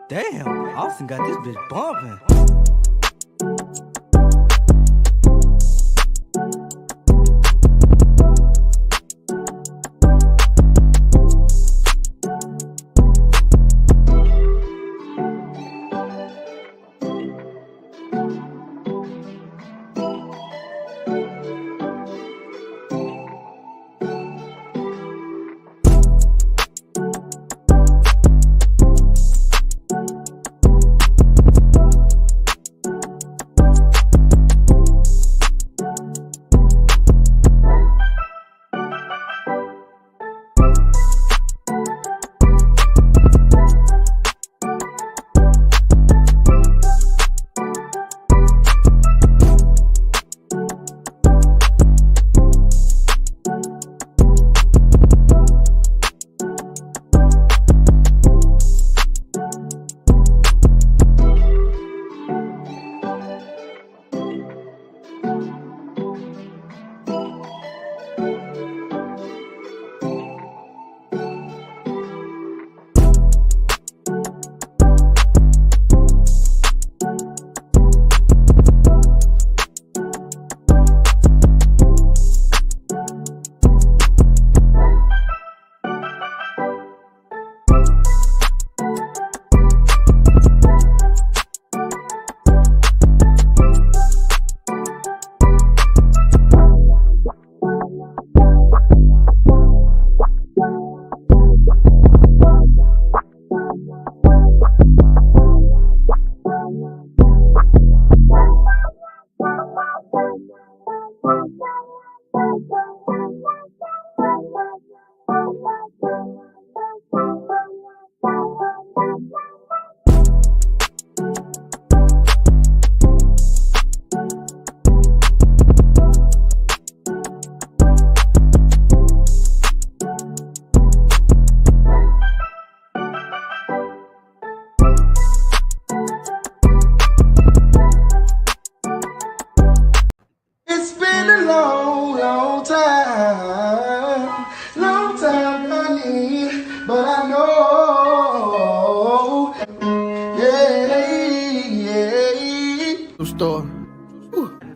Damn, Austin got this bitch bumping.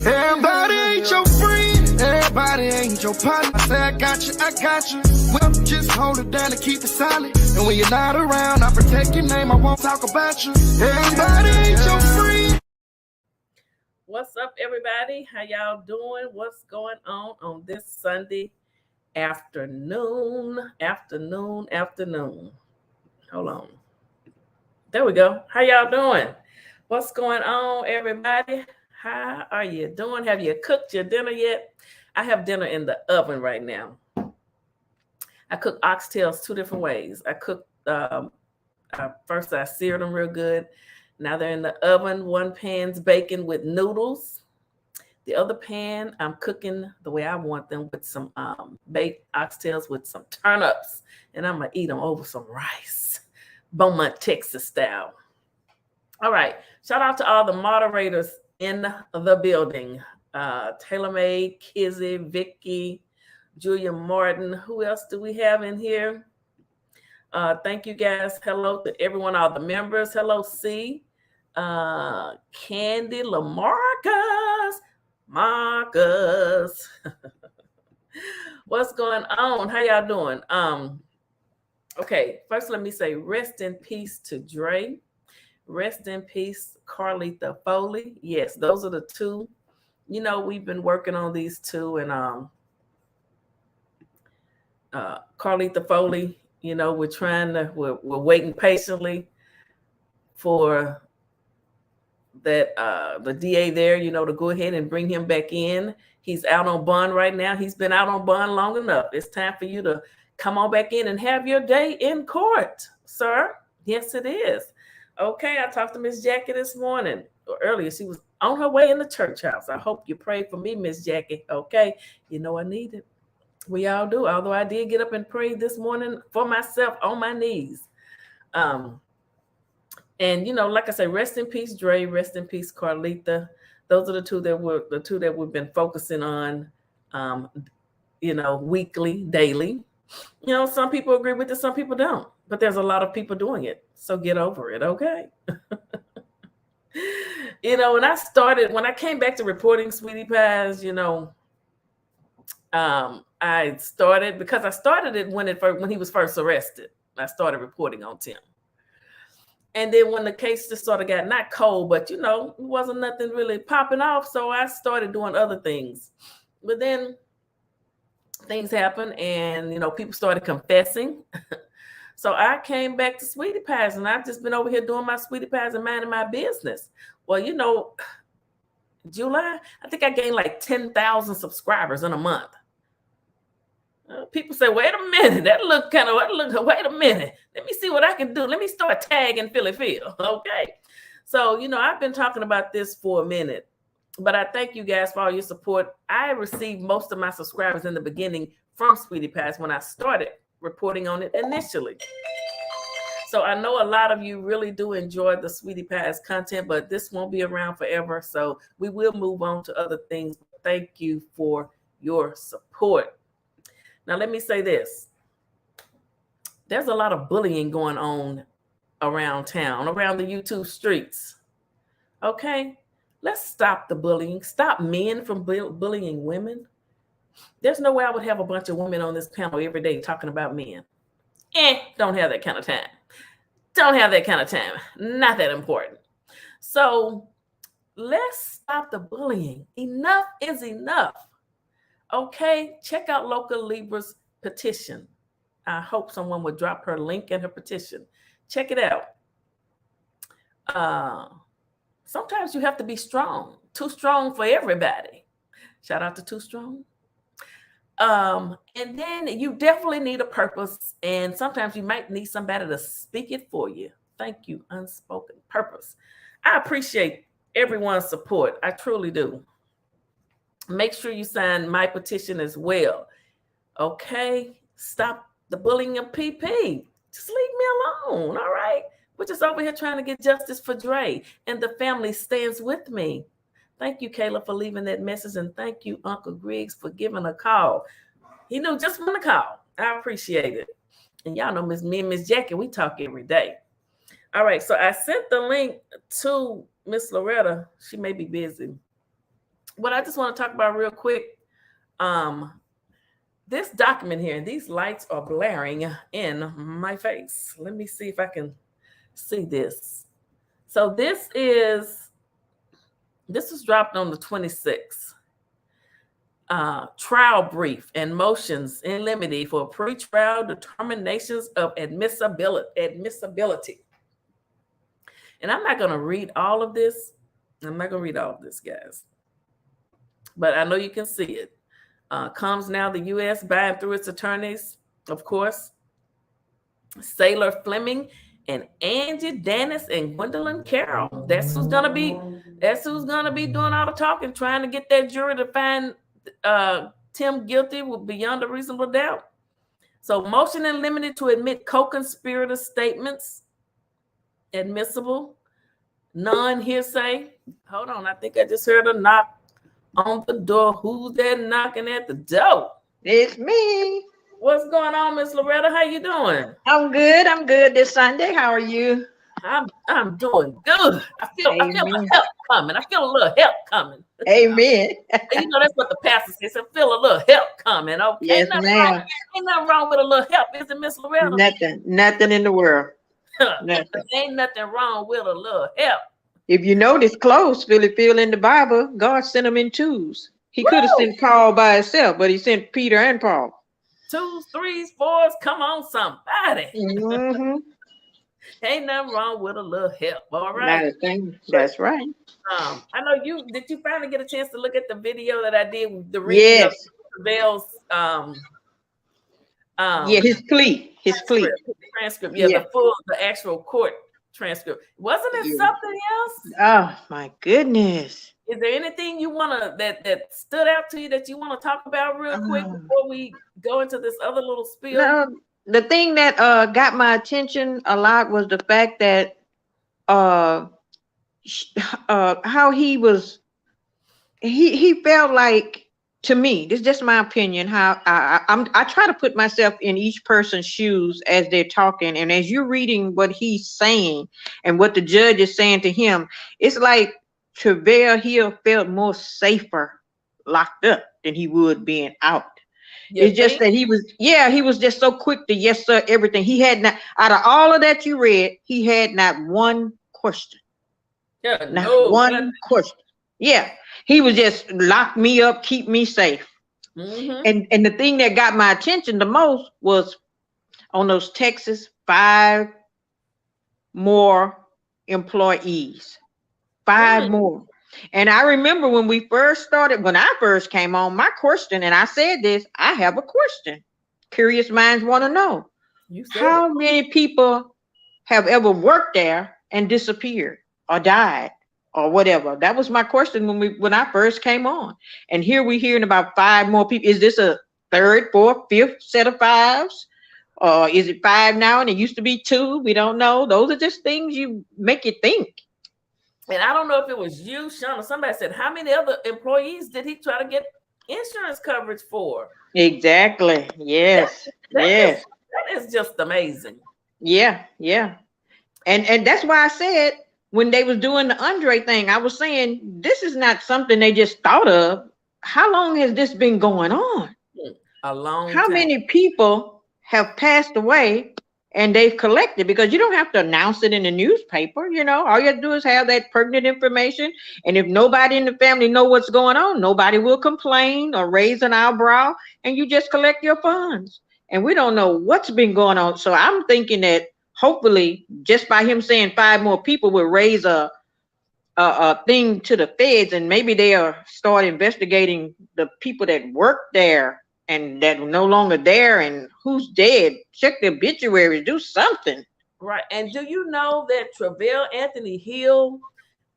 Everybody ain't your friend, everybody ain't your partner. I say I got you. Well, just hold it down and keep it solid. And when you're not around, I protect your name, I won't talk about you. Everybody ain't your friend. What's up, everybody? How y'all doing? What's going on this Sunday afternoon? Hold on. There we go. How y'all doing? What's going on, everybody? How are you doing? Have you cooked your dinner yet? I have dinner in the oven right now. I cook oxtails two different ways. I cook first I seared them real good. Now they're in the oven. One pan's baking with noodles. The other pan I'm cooking the way I want them with some baked oxtails with some turnips, and I'm gonna eat them over some rice, Beaumont, Texas style. All right. Shout out to all the moderators in the building. TaylorMade, Kizzy, Vicky, Julia Martin. Who else do we have in here? Thank you guys. Hello to everyone, all the members. Hello, C. Candy Lamarcus. Marcus. What's going on? How y'all doing? Okay, first let me say rest in peace to Dre. Rest in peace, Carlita Phylly. Yes, those are the two. You know, we've been working on these two, and Carlita Phylly, you know, we're waiting patiently for that the DA there, you know, to go ahead and bring him back in. He's out on bond right now. He's been out on bond long enough. It's time for you to come on back in and have your day in court, sir. Yes, it is. Okay, I talked to Miss Jackie this morning, or earlier. She was on her way in the church house. I hope you prayed for me, Miss Jackie. Okay, you know I need it. We all do, although I did get up and pray this morning for myself on my knees. And, you know, like I say, rest in peace, Dre, rest in peace, Carlita. Those are the two that we've been focusing on, you know, weekly, daily. You know, some people agree with it, some people don't. But there's a lot of people doing it. So get over it, okay? You know, when I came back to reporting Sweetie Pies, you know, I started it when he was first arrested. I started reporting on Tim. And then when the case just sort of got not cold, but you know, it wasn't nothing really popping off. So I started doing other things. But then things happened and, you know, people started confessing. So I came back to Sweetie Pies and I've just been over here doing my Sweetie Pies and minding my business. Well, you know, July, I think I gained like 10,000 subscribers in a month. People say, wait a minute, wait a minute. Let me see what I can do. Let me start tagging Phylly Phil. Okay. So, you know, I've been talking about this for a minute, but I thank you guys for all your support. I received most of my subscribers in the beginning from Sweetie Pies when I started reporting on it initially. So I know a lot of you really do enjoy the Sweetie Pies content, but this won't be around forever. So we will move on to other things. Thank you for your support. Now, let me say this. There's a lot of bullying going on around town, around the YouTube streets. Okay? Let's stop the bullying. Stop men from bullying women. There's no way I would have a bunch of women on this panel every day talking about men. Don't have that kind of time. Don't have that kind of time. Not that important. So let's stop the bullying. Enough is enough. Okay, check out Local Libra's petition. I hope someone would drop her link and her petition. Check it out. Sometimes you have to be strong. Too strong for everybody. Shout out to Too Strong. And then you definitely need a purpose. And sometimes you might need somebody to speak it for you. Thank you, unspoken purpose. I appreciate everyone's support. I truly do. Make sure you sign my petition as well. Okay? Stop the bullying of PP. Just leave me alone, all right? We're just over here trying to get justice for Dre, and the family stands with me. Thank you, Kayla, for leaving that message, and thank you, Uncle Griggs, for giving a call. He knew just when to call. I appreciate it. And y'all know me and Miss Jackie, we talk every day. All right, so I sent the link to Miss Loretta. She may be busy. What I just want to talk about real quick, this document here, and these lights are blaring in my face. Let me see if I can see this. So this was dropped on the 26th. Trial brief and motions in limine for pretrial determinations of admissibility. And I'm not going to read all of this. I'm not going to read all of this, guys. But I know you can see it. Comes now the U.S. by and through its attorneys, of course, Sailor Fleming and Angie Dennis and Gwendolyn Carroll. That's who's gonna be doing all the talking, trying to get that jury to find Tim guilty beyond a reasonable doubt. So motion in limine to admit co-conspirator statements admissible, non-hearsay. Hold on, I think I just heard a knock on the door. Who's that knocking at the door? It's me. What's going on, Miss Loretta? How you doing? I'm good. I'm good this Sunday. How are you? I'm doing good. I feel the help coming. I feel a little help coming. Amen. You know, that's what the pastor says. I feel a little help coming. Okay. Yes, ma'am. Ain't nothing wrong with a little help, is it, Miss Loretta? Nothing in the world. Nothing. Ain't nothing wrong with a little help. If you notice close, Phylly Phil in the Bible, God sent them in twos. He could have sent Paul by himself, but he sent Peter and Paul. 2s, 3s, 4s, come on, somebody. Mm-hmm. Ain't nothing wrong with a little help, all right? Not a thing. That's right. I know did you finally get a chance to look at the video that I did? Yes. Bell's his plea. Transcript. Yeah, the actual court transcript. Wasn't it something else? Oh my goodness. Is there anything you want to that stood out to you that you want to talk about real quick before we go into this other little spiel? No, the thing that got my attention a lot was the fact that how he felt like to me, this is just my opinion, how I try to put myself in each person's shoes as they're talking, and as you're reading what he's saying and what the judge is saying to him, it's like Travell Hill felt more safer locked up than he would being out. It's just that he was just so quick to yes sir everything. He had not, out of all of that you read, he had not one question. Yeah, not one question. Yeah. He was just lock me up, keep me safe. And the thing that got my attention the most was on those Texas 5 more employees. 5 more. And I remember when we first started, when I first came on, my question, and I said this, I have a question. Curious minds want to know. How many people have ever worked there and disappeared or died? Or whatever. That was my question when I first came on. And here we're hearing about 5 more people. Is this a 3rd, 4th, 5th set of 5s? Or is it 5 now and it used to be 2? We don't know. Those are just things you make you think. And I don't know if it was you, Sean, or somebody said, how many other employees did he try to get insurance coverage for? Exactly. Yes. Yes. That is just amazing. Yeah. Yeah. And that's why I said, when they was doing the Andre thing, I was saying, this is not something they just thought of. How long has this been going on? A long time. How many people have passed away and they've collected? Because you don't have to announce it in the newspaper. You know, all you have to do is have that pertinent information. And if nobody in the family know what's going on, nobody will complain or raise an eyebrow, and you just collect your funds. And we don't know what's been going on. So I'm thinking that hopefully, just by him saying 5 more people will raise a thing to the feds, and maybe they'll start investigating the people that work there and that are no longer there and who's dead. Check the obituaries, do something. Right. And do you know that Travell Anthony Hill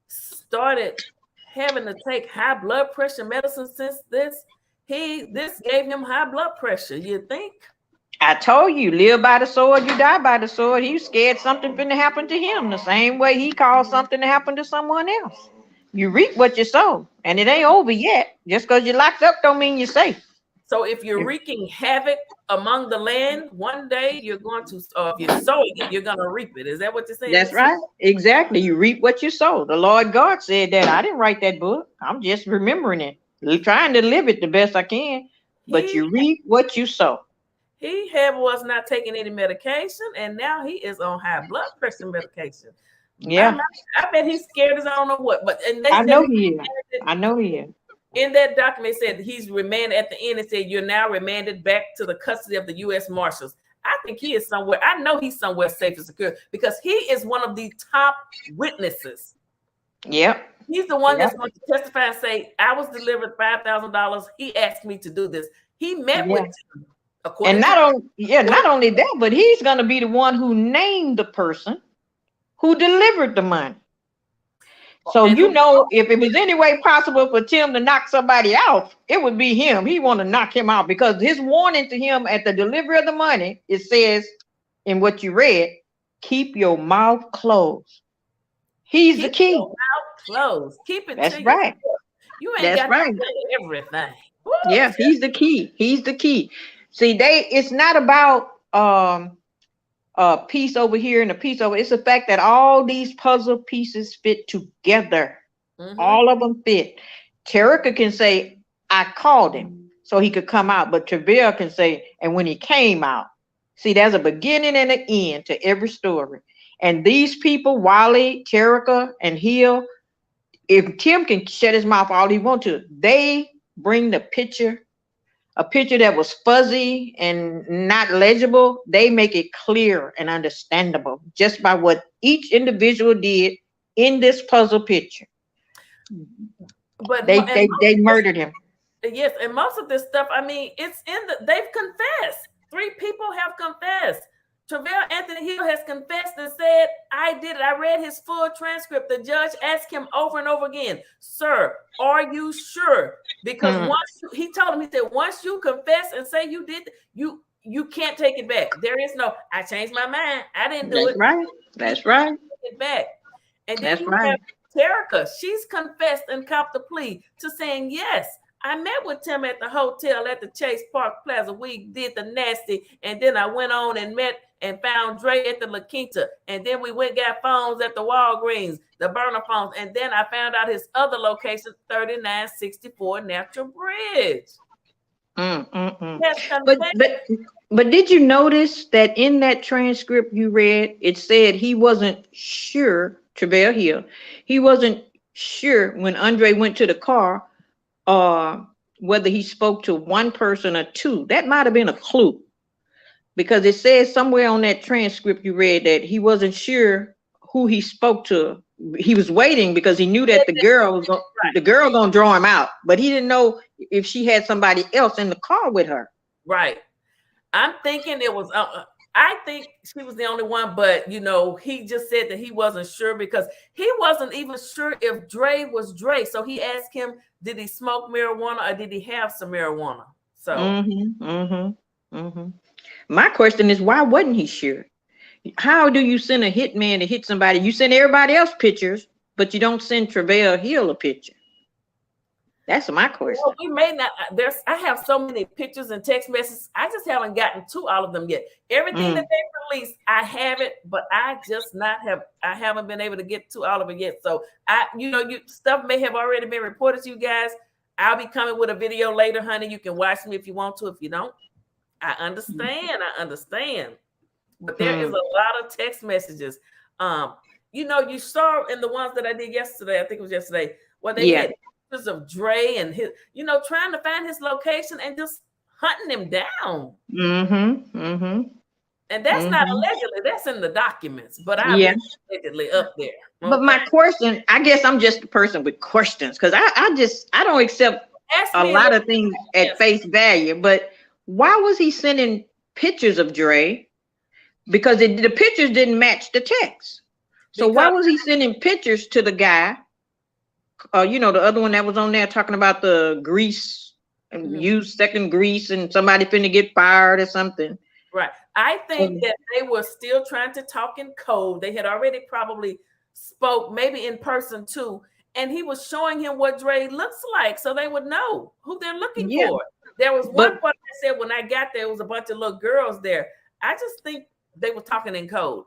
started having to take high blood pressure medicine since this gave him high blood pressure? You think? I told you, live by the sword, you die by the sword. He was scared something finna happen to him the same way he caused something to happen to someone else. You reap what you sow, and it ain't over yet. Just because you're locked up don't mean you're safe. So if you're wreaking havoc among the land, one day you're going to, if you're sowing it, you're going to reap it. Is that what you're saying? That's right. Exactly. You reap what you sow. The Lord God said that. I didn't write that book. I'm just remembering it, trying to live it the best I can. But you reap what you sow. He was not taking any medication, and now he is on high blood pressure medication. Yeah, I bet he's scared as I don't know what. But I know he is. I know he is. In that document, it said he's remanded at the end. It said you're now remanded back to the custody of the U.S. Marshals. I think he is somewhere. I know he's somewhere safe and secure because he is one of the top witnesses. Yep. He's the one that's going to testify and say, "I was delivered $5,000. He asked me to do this." He met with him. And not only that, but he's going to be the one who named the person who delivered the money. So, you know, if it was any way possible for Tim to knock somebody out, it would be him. He want to knock him out because his warning to him at the delivery of the money, it says in what you read, keep your mouth closed. He's the key. Your mouth closed. Keep it. That's right. You ain't got to say everything. Woo! Yeah, he's the key. He's the key. See, it's not about a piece over here and a piece over. It's the fact that all these puzzle pieces fit together. All of them fit. Terica can say, I called him so he could come out. But Travell can say, and when he came out. See, there's a beginning and an end to every story. And these people, Wally, Terica, and Hill, if Tim can shut his mouth all he wants to, they bring the picture. A picture that was fuzzy and not legible, they make it clear and understandable just by what each individual did in this puzzle picture. But they murdered him. Yes, and most of this stuff, I mean, it's they've confessed. 3 people have confessed. Travell Anthony Hill has confessed and said, I did it. I read his full transcript. The judge asked him over and over again, sir, are you sure? Because he told him, he said, once you confess and say you did, you can't take it back. There is no, I changed my mind. I didn't do it. Right. That's right. Take it back. And then you have Terica. She's confessed and copped the plea to saying, yes, I met with Tim at the hotel at the Chase Park Plaza. We did the nasty, and then I went on and met and found Dre at the La Quinta, and then we went got phones at the Walgreens, the burner phones, and then I found out his other location, 3964 Natural Bridge. But did you notice that in that transcript you read, it said he wasn't sure, Travell Hill, he wasn't sure when Andre went to the car, whether he spoke to one person or two. That might have been a clue, because it says somewhere on that transcript you read that he wasn't sure who he spoke to. He was waiting because he knew that the girl gonna draw him out, but he didn't know if she had somebody else in the car with her. Right. I'm thinking it was. I think she was the only one, but you know, he just said that he wasn't sure because he wasn't even sure if Dre was Dre. So he asked him, did he smoke marijuana or did he have some marijuana? So my question is, why wasn't he sure? How do you send a hitman to hit somebody? You send everybody else pictures, but you don't send Travell Hill a picture. That's my question. Well, we may not. I have so many pictures and text messages. I just haven't gotten to all of them yet. Everything that they released, I have it, but I haven't been able to get to all of it yet. So stuff may have already been reported to you guys. I'll be coming with a video later, honey. You can watch me if you want to. If you don't, I understand. I understand. But there is a lot of text messages. You saw in the ones that I did yesterday. I think it was yesterday where they had of Dre and his, trying to find his location and just hunting him down. And that's not allegedly, that's in the documents, but I'm allegedly up there. Okay? But my question, I guess I'm just a person with questions, because I don't accept a lot of things at face value. But why was he sending pictures of Dre? Because the pictures didn't match the text. So why was he sending pictures to the guy? The other one that was on there talking about the grease and use second grease and somebody finna get fired or something. Right. I think that they were still trying to talk in code. They had already probably spoke, maybe in person too. And he was showing him what Dre looks like so they would know who they're looking for. There was one part that said when I got there, it was a bunch of little girls there. I just think they were talking in code.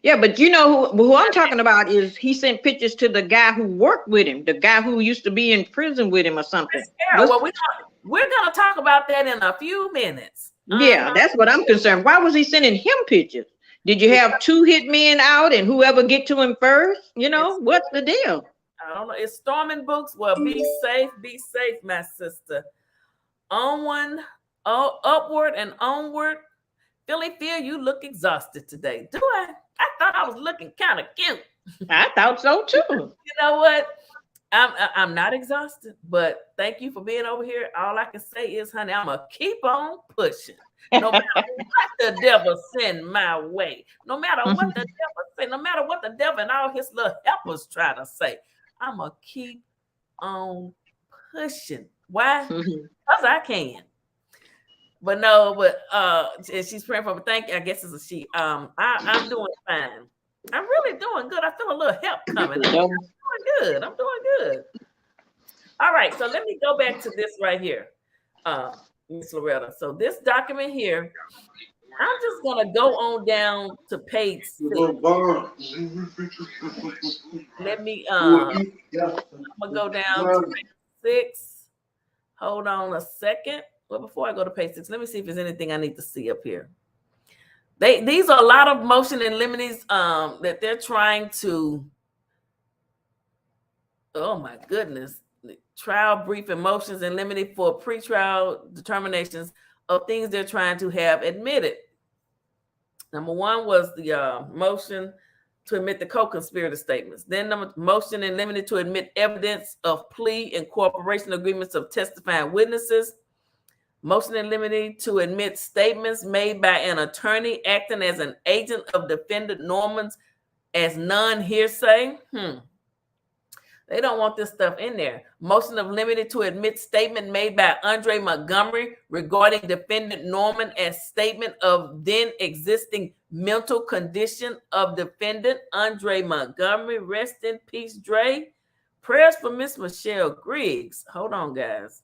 Yeah, but who I'm talking about is he sent pictures to the guy who worked with him, the guy who used to be in prison with him or something. Well, we're going to talk about that in a few minutes. Yeah, that's what I'm concerned. Why was he sending him pictures? Did you have two hitmen out and whoever get to him first? What's the deal? I don't know. It's storming books. Well, be safe, my sister. Upward and onward. Phylly, you look exhausted today. Do I? I thought I was looking kind of cute. I thought so too. You know what? I'm not exhausted, but thank you for being over here. All I can say is, honey, I'm gonna keep on pushing. No matter what the devil send my way, no matter what the devil say, no matter what the devil and all his little helpers try to say, I'm gonna keep on pushing. Why? Because I can. But she's praying for me. Thank you. I guess it's a she. I'm doing fine. I'm really doing good. I feel a little help coming. I'm doing good. All right. So let me go back to this right here, Miss Loretta. So this document here, I'm just gonna go on down to page 6. Let me I'm gonna go down to page 6. Hold on a second. Well, before I go to page 6, let me see if there's anything I need to see up here. These are a lot of motion and limines that they're trying to. Oh my goodness! Trial brief and motions and limine for pretrial determinations of things they're trying to have admitted. Number 1 was the motion to admit the co-conspirator statements. Then motion and limine to admit evidence of plea and cooperation agreements of testifying witnesses. Motion in limine to admit statements made by an attorney acting as an agent of defendant Norman's as non-hearsay. They don't want this stuff in there. Motion of limine to admit statement made by Andre Montgomery regarding defendant Norman as statement of then existing mental condition of defendant Andre Montgomery. Rest in peace, Dre. Prayers for Miss Michelle Griggs. Hold on, guys.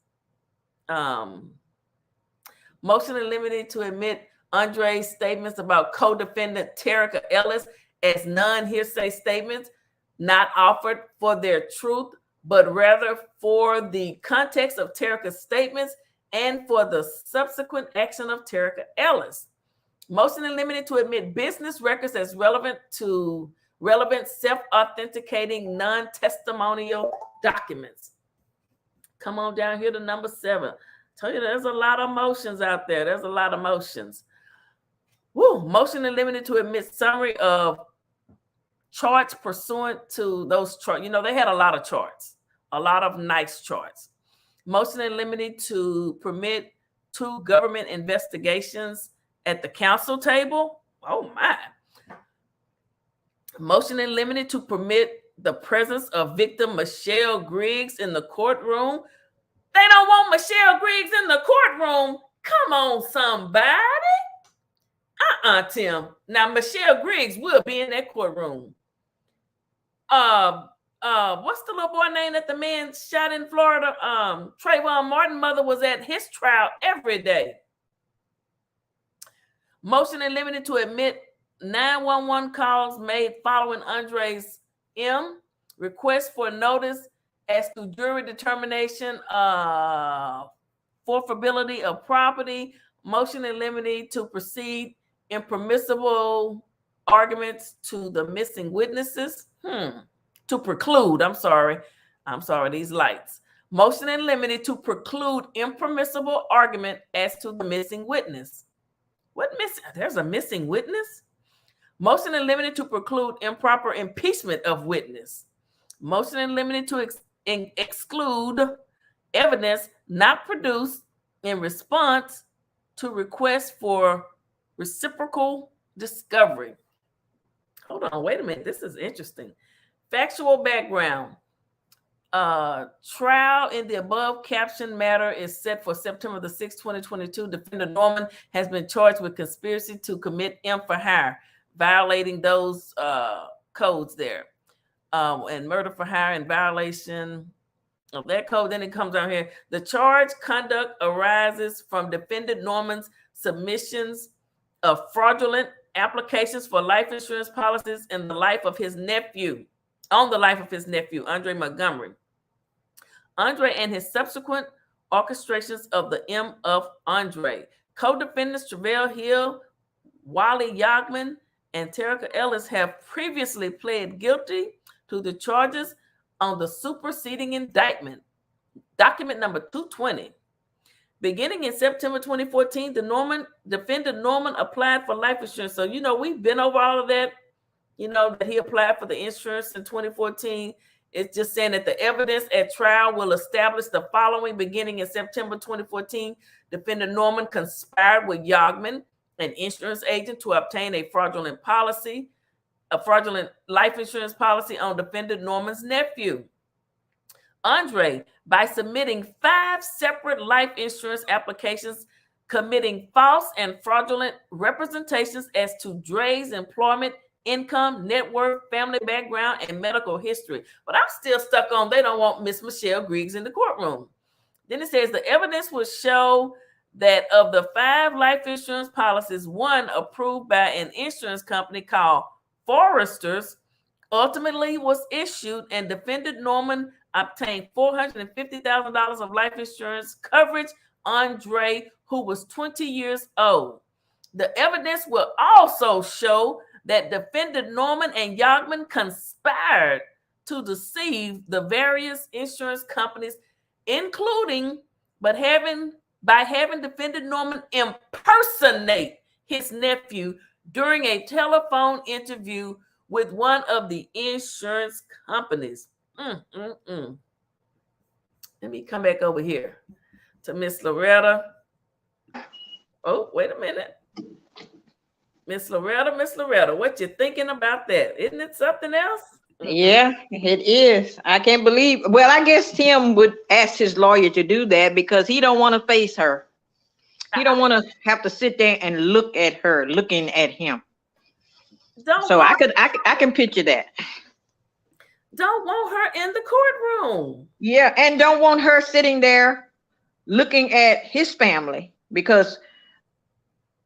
Motion in limine to admit Andre's statements about co-defendant Terica Ellis as non-hearsay statements, not offered for their truth, but rather for the context of Terica's statements and for the subsequent action of Terica Ellis. Motion in limine to admit business records as relevant self-authenticating non-testimonial documents. Come on down here to number 7. Tell you there's a lot of motions out there. There's a lot of motions. Woo. Motion in limine to admit summary of charts pursuant to those charts. You know, they had a lot of charts, a lot of nice charts. Motion in limine to permit 2 government investigations at the council table. Oh my. Motion in limine to permit the presence of victim Michelle Griggs in the courtroom. They don't want Michelle Griggs in the courtroom. Come on, somebody. Tim. Now, Michelle Griggs will be in that courtroom. What's the little boy name that the man shot in Florida? Trayvon Martin mother was at his trial every day. Motion in limine to admit 911 calls made following Andre's request for notice as to jury determination forfeitability of property. Motion in limine to proceed impermissible arguments to the missing witnesses. To preclude, I'm sorry, these lights. Motion in limine to preclude impermissible argument as to the missing witness. What missing? There's a missing witness? Motion in limine to preclude improper impeachment of witness. Motion in limine to exclude evidence not produced in response to requests for reciprocal discovery. Hold on, wait a minute. This is interesting. Factual background. Trial in the above captioned matter is set for September the 6th, 2022. Defendant Norman has been charged with conspiracy to commit M for hire, violating those codes there. And murder for hire in violation of that code. Then it comes down here. The charge conduct arises from defendant Norman's submissions of fraudulent applications for life insurance policies in the life of his nephew, Andre Montgomery. Andre and his subsequent orchestrations of the M of Andre. Co-defendants Travell Hill, Wally Yogman, and Terica Ellis have previously pled guilty to the charges on the superseding indictment, document number 220. Beginning in September 2014, defendant Norman applied for life insurance. So, you know, we've been over all of that, you know, that he applied for the insurance in 2014. It's just saying that the evidence at trial will establish the following. Beginning in September 2014, defendant Norman conspired with Yogman, an insurance agent, to obtain a fraudulent life insurance policy on defendant Norman's nephew, Andre, by submitting 5 separate life insurance applications, committing false and fraudulent representations as to Dre's employment, income, net worth, family background, and medical history. But I'm still stuck on they don't want Miss Michelle Griggs in the courtroom. Then it says the evidence will show that of the 5 life insurance policies, 1 approved by an insurance company called Foresters ultimately was issued, and defendant Norman obtained $450,000 of life insurance coverage on Andre, who was 20 years old. The evidence will also show that defendant Norman and Yogman conspired to deceive the various insurance companies, including by having defendant Norman impersonate his nephew during a telephone interview with one of the insurance companies. Let me come back over here to Miss Loretta. Oh, wait a minute. Miss Loretta, what you thinking about that? Isn't it something else? Yeah, it is. I can't believe. Well, I guess Tim would ask his lawyer to do that because he don't want to face her. He don't want to have to sit there and look at her looking at him. I can picture that. don't want her in the courtroom. Yeah, and don't want her sitting there looking at his family, because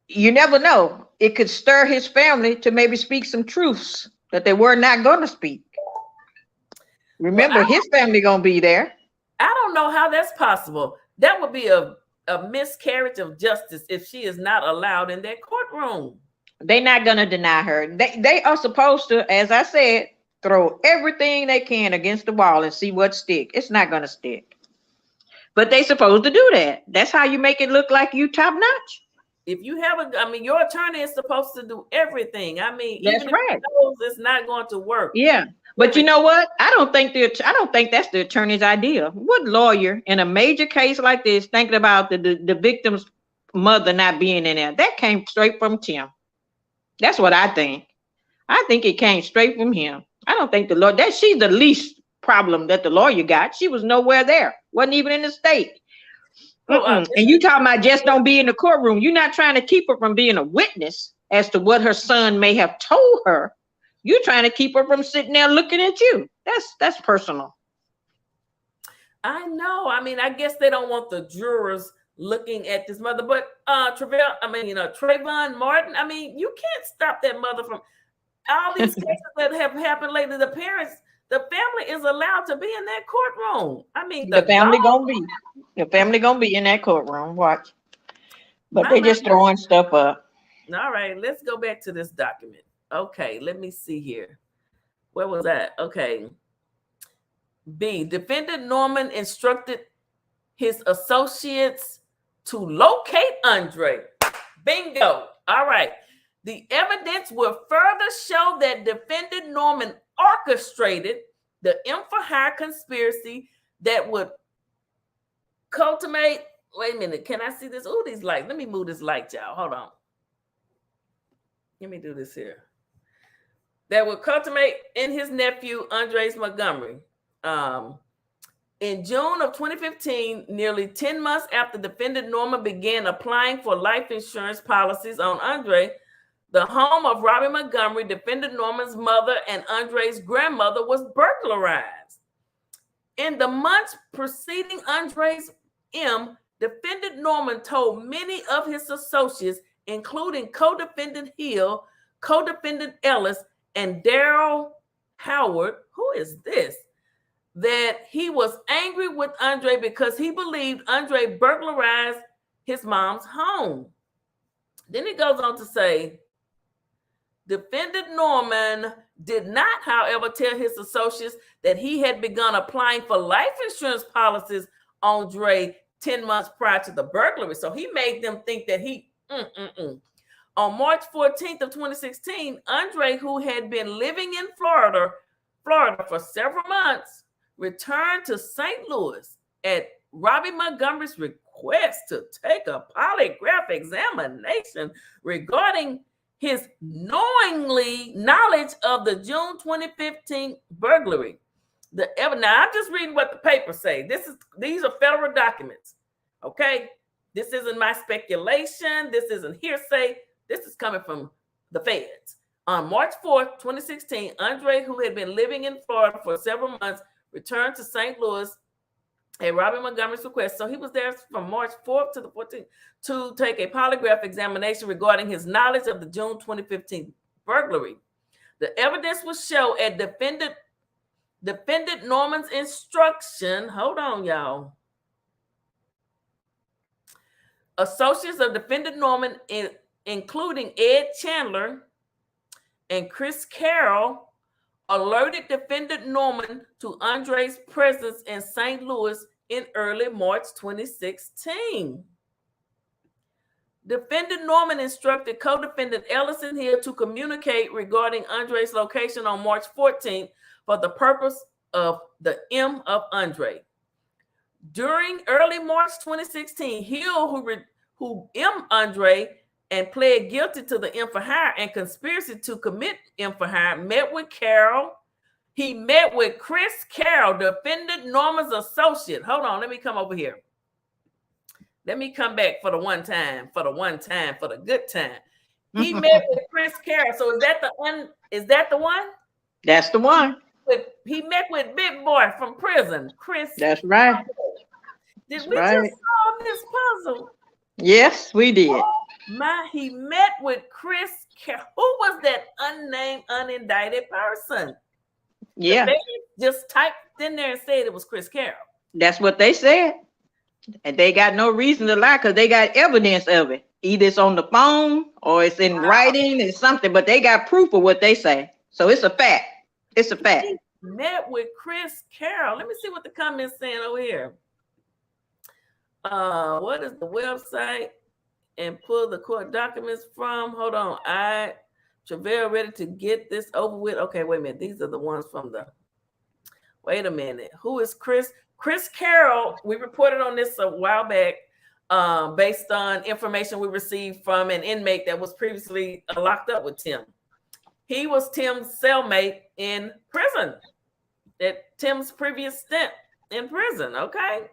you never know. It could stir his family to maybe speak some truths that they were not going to speak. Remember, his family going to be there. I don't know how that's possible. That would be a miscarriage of justice if she is not allowed in that courtroom. They're not going to deny her. They are supposed to, as I said, throw everything they can against the wall and see what sticks. It's not going to stick. But they're supposed to do that. That's how you make it look like you top notch. If you have your attorney is supposed to do everything. I mean, that's even right. if it knows it's not going to work. Yeah. But you know what? I don't think that's the attorney's idea. What lawyer in a major case like this thinking about the victim's mother not being in there? That came straight from Tim. That's what I think. I think it came straight from him. I don't think the lawyer, she's the least problem that the lawyer got. She was nowhere there. Wasn't even in the state. And you talking about just don't be in the courtroom. You're not trying to keep her from being a witness as to what her son may have told her. You're trying to keep her from sitting there looking at you. That's personal. I know. I mean, I guess they don't want the jurors looking at this mother, but Trayvon Martin, I mean, you can't stop that mother from all these cases that have happened lately. The family is allowed to be in that courtroom. I mean, the family gonna be in that courtroom. Watch. But they're just throwing stuff up. All right, let's go back to this document. Okay, let me see here. Where was that? Okay. B, defendant Norman instructed his associates to locate Andre. Bingo. All right. The evidence will further show that defendant Norman orchestrated the M for hire conspiracy that would cultivate. Wait a minute. Can I see this? Oh, these lights. Let me move this light, y'all. Hold on. Let me do this here. That would cultivate in his nephew, Andres Montgomery. In June of 2015, nearly 10 months after defendant Norman began applying for life insurance policies on Andre, the home of Robbie Montgomery, defendant Norman's mother, and Andre's grandmother was burglarized. In the months preceding Andre's M, defendant Norman told many of his associates, including co-defendant Hill, co-defendant Ellis, and Daryl Howard, who is this, that he was angry with Andre because he believed Andre burglarized his mom's home. Then he goes on to say, defendant Norman did not, however, tell his associates that he had begun applying for life insurance policies on Andre 10 months prior to the burglary. So he made them think that he, On March 14th of 2016, Andre, who had been living in Florida for several months, returned to St. Louis at Robbie Montgomery's request to take a polygraph examination regarding his knowledge of the June 2015 burglary. Now I'm just reading what the papers say. These are federal documents. Okay, this isn't my speculation. This isn't hearsay. This is coming from the feds. On March 4th, 2016, Andre, who had been living in Florida for several months, returned to St. Louis at Robbie Montgomery's request. So he was there from March 4th to the 14th to take a polygraph examination regarding his knowledge of the June 2015 burglary. The evidence will show at defendant Norman's instruction. Hold on, y'all. Associates of defendant Norman, including Ed Chandler and Chris Carroll, alerted defendant Norman to Andre's presence in St. Louis in early March 2016. Defendant Norman instructed co-defendant Ellison Hill to communicate regarding Andre's location on March 14th for the purpose of the M of Andre. During early March 2016, Hill, who M Andre and pled guilty to the M for hire and conspiracy to commit M for hire, met with Carroll. He met with Chris Carroll, defendant Norman's associate. Hold on, let me come over here. Let me come back for the good time. He met with Chris Carroll. So is that the one? That's the one. met with Big Boy from prison, Chris. That's right. Did That's we right. just solve this puzzle? Yes, we did. He met with Chris Carroll. Who was that unnamed, unindicted person? Yeah. They just typed in there and said it was Chris Carroll. That's what they said. And they got no reason to lie because they got evidence of it. Either it's on the phone or it's in writing or something, but they got proof of what they say. So it's a fact. It's a fact. He met with Chris Carroll. Let me see what the comments saying over here. What is the website? And pull the court documents from. Hold on. Travail ready to get this over with. Okay, wait a minute. These are the ones from the. Wait a minute. Who is Chris? Chris Carroll. We reported on this a while back, based on information we received from an inmate that was previously locked up with Tim. He was Tim's cellmate in prison. At Tim's previous stint in prison. Okay.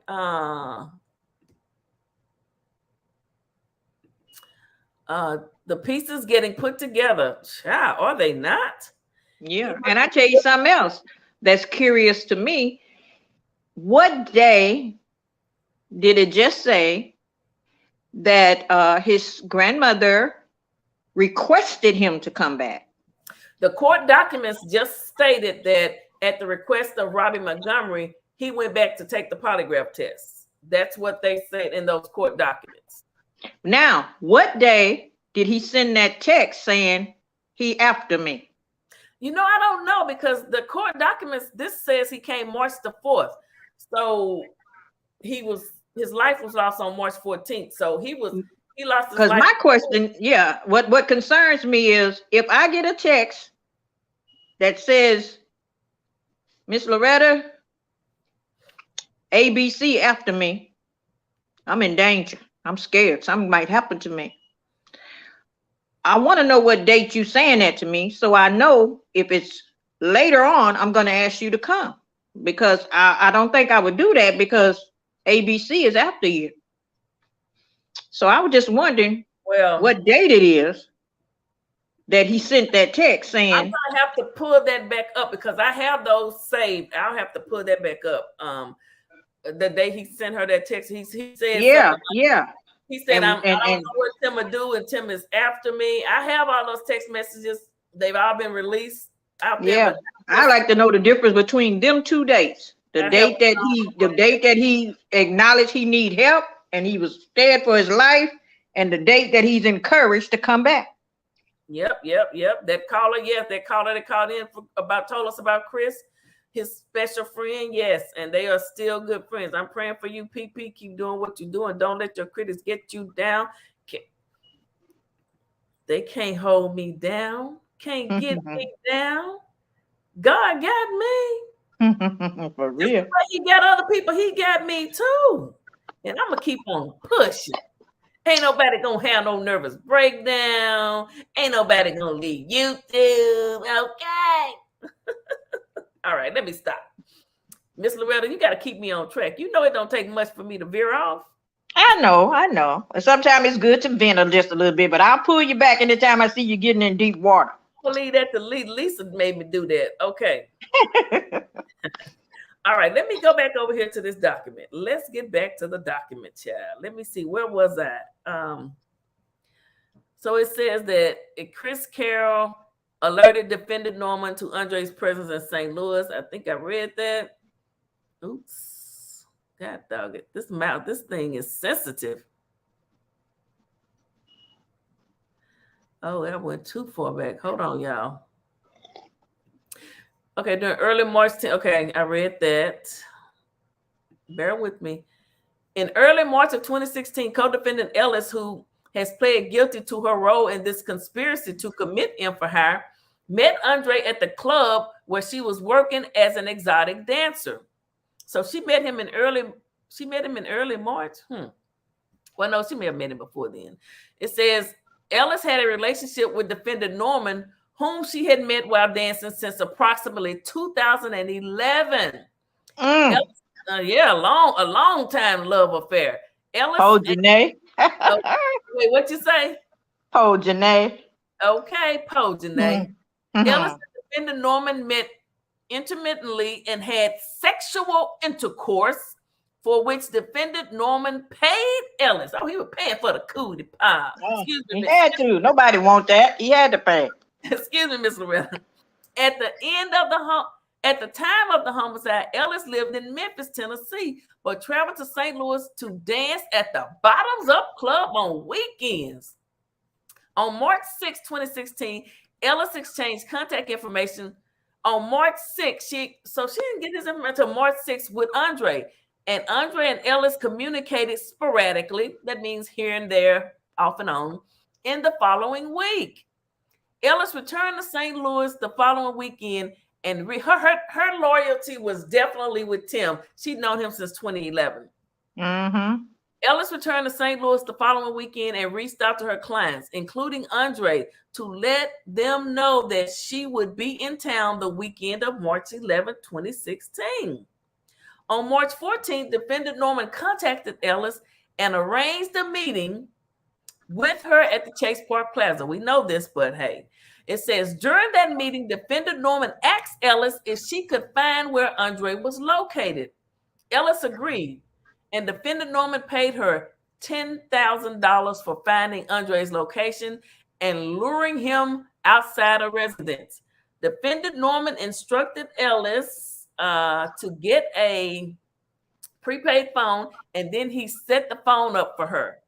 The pieces getting put together. Child, are they not? Yeah. And I tell you something else that's curious to me. What day did it just say that his grandmother requested him to come back? The court documents just stated that at the request of Robbie Montgomery, he went back to take the polygraph test. That's what they said in those court documents. Now, what day did he send that text saying he after me? You know, I don't know because the court documents, this says he came March the 4th. So his life was lost on March 14th. So he lost his life. Because my question, what concerns me is if I get a text that says, Miss Loretta, ABC after me, I'm in danger. I'm scared. Something might happen to me. I want to know what date you saying that to me so I know if it's later on, I'm going to ask you to come because I don't think I would do that because ABC is after you. So I was just wondering what date it is that he sent that text saying. I'm going to have to pull that back up because I have those saved. I'll have to pull that back up. The day he sent her that text, he said, he said, I don't know what Tim will do, and Tim is after me. I have all those text messages. They've all been released out there. Yeah, I like to know the difference between them two dates. The date that he acknowledged he need help and he was scared for his life, and the date that he's encouraged to come back. Yep. That caller, that caller that called in told us about Chris. His special friend, yes, and they are still good friends. I'm praying for you, PP. Keep doing what you're doing. Don't let your critics get you down. They can't hold me down. Can't get me down. God got me. For real. He got other people. He got me too. And I'm going to keep on pushing. Ain't nobody going to have no nervous breakdown. Ain't nobody going to leave YouTube. Okay. All right, let me stop. Miss Loretta, you got to keep me on track. You know it don't take much for me to veer off. I know. And sometimes it's good to vent just a little bit, but I'll pull you back anytime I see you getting in deep water. I'll leave that to Lisa made me do that. Okay. All right, let me go back over here to this document. Let's get back to the document, child. Let me see. Where was I? So it says that Chris Carroll alerted defendant Norman to Andre's presence in St. Louis. I think I read that. Oops. God dog it. This thing is sensitive. Oh, that went too far back. Hold on, y'all. Okay, during early March 10th. Okay, I read that. Bear with me. In early March of 2016, co-defendant Ellis, who has pled guilty to her role in this conspiracy to commit info-hire, met Andre at the club where she was working as an exotic dancer. So she met him in early March. Well, no, she may have met him before then. It says Ellis had a relationship with defendant Norman, whom she had met while dancing since approximately 2011. Ellis, a long time love affair. Ellis. Oh, Janae. Wait, what you say? Po Janae. Okay, Po Janae. Ellis and defendant Norman met intermittently and had sexual intercourse, for which defendant Norman paid Ellis. Oh, he was paying for the cootie pie. Excuse me. He had to. Nobody want that. He had to pay. Excuse me, Miss Loretta. At the time of the homicide, Ellis lived in Memphis, Tennessee, but traveled to St. Louis to dance at the Bottoms Up Club on weekends. On March 6, 2016, Ellis exchanged contact information. On March 6, she didn't get this information until March 6 with Andre. And Andre and Ellis communicated sporadically, that means here and there, off and on, in the following week. Ellis returned to St. Louis the following weekend, and her loyalty was definitely with Tim. She'd known him since 2011. Mm-hmm. Ellis returned to St. Louis the following weekend and reached out to her clients, including Andre, to let them know that she would be in town the weekend of March 11, 2016. On March 14th, defendant Norman contacted Ellis and arranged a meeting with her at the Chase Park Plaza. We know this, but hey, it says during that meeting, defendant Norman asked Ellis if she could find where Andre was located. Ellis agreed, and defendant Norman paid her $10,000 for finding Andre's location and luring him outside a residence. Defendant Norman instructed Ellis to get a prepaid phone, and then he set the phone up for her.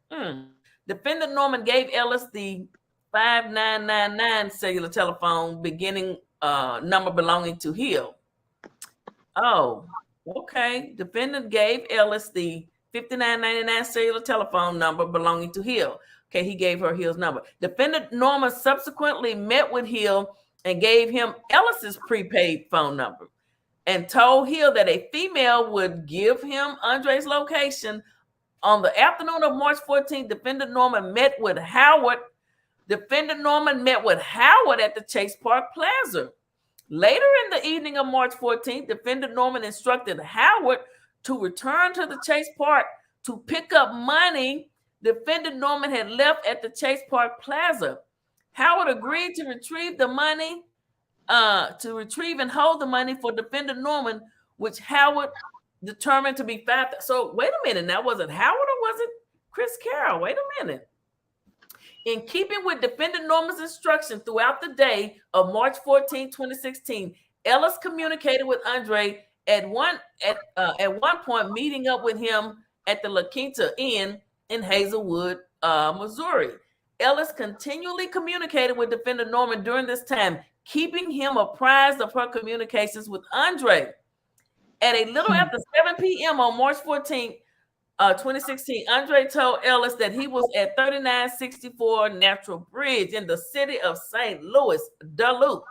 Defendant Norman gave Ellis the 5999 cellular telephone beginning number belonging to Hill. Oh, okay. Defendant gave Ellis the 5999 cellular telephone number belonging to Hill. Okay, he gave her Hill's number. Defendant Norman subsequently met with Hill and gave him Ellis's prepaid phone number and told Hill that a female would give him Andre's location. On the afternoon of March 14th, defendant Norman met with Howard. Defendant Norman met with Howard at the Chase Park Plaza. Later in the evening of March 14th, defendant Norman instructed Howard to return to the Chase Park to pick up money defendant Norman had left at the Chase Park Plaza. Howard agreed to retrieve the money, to retrieve and hold the money for defendant Norman, which Howard determined to be $5,000. So wait a minute, now was it Howard or was it Chris Carroll? Wait a minute. In keeping with defendant Norman's instruction throughout the day of March 14, 2016, Ellis communicated with Andre at one point, meeting up with him at the La Quinta Inn in Hazelwood, Missouri. Ellis continually communicated with defendant Norman during this time, keeping him apprised of her communications with Andre. At a little after 7 p.m. on March 14, 2016, Andre told Ellis that he was at 3964 Natural Bridge in the city of St. Louis, Duluth.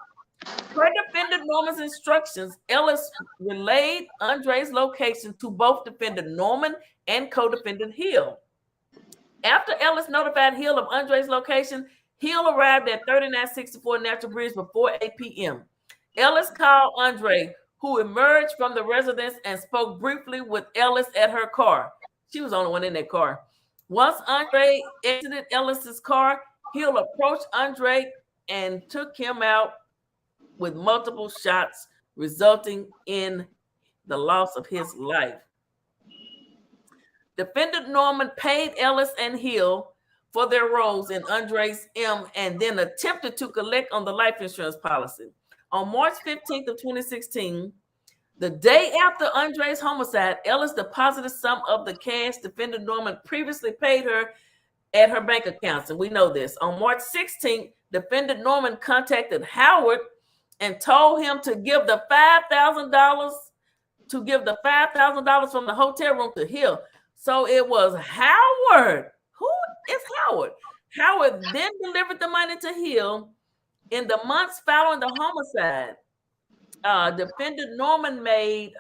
Per defendant Norman's instructions, Ellis relayed Andre's location to both defendant Norman and co-defendant Hill. After Ellis notified Hill of Andre's location, Hill arrived at 3964 Natural Bridge before 8 p.m. Ellis called Andre, who emerged from the residence and spoke briefly with Ellis at her car. She was the only one in that car. Once Andre exited Ellis's car, Hill approached Andre and took him out with multiple shots, resulting in the loss of his life. Defendant Norman paid Ellis and Hill for their roles in Andre's M and then attempted to collect on the life insurance policy. On March 15th of 2016, the day after Andre's homicide, Ellis deposited some of the cash defendant Norman previously paid her at her bank accounts, and we know this. On March 16th, defendant Norman contacted Howard and told him to give the $5,000 from the hotel room to Hill. So it was Howard. Who is Howard? Howard then delivered the money to Hill. In the months following the homicide, defendant Norman made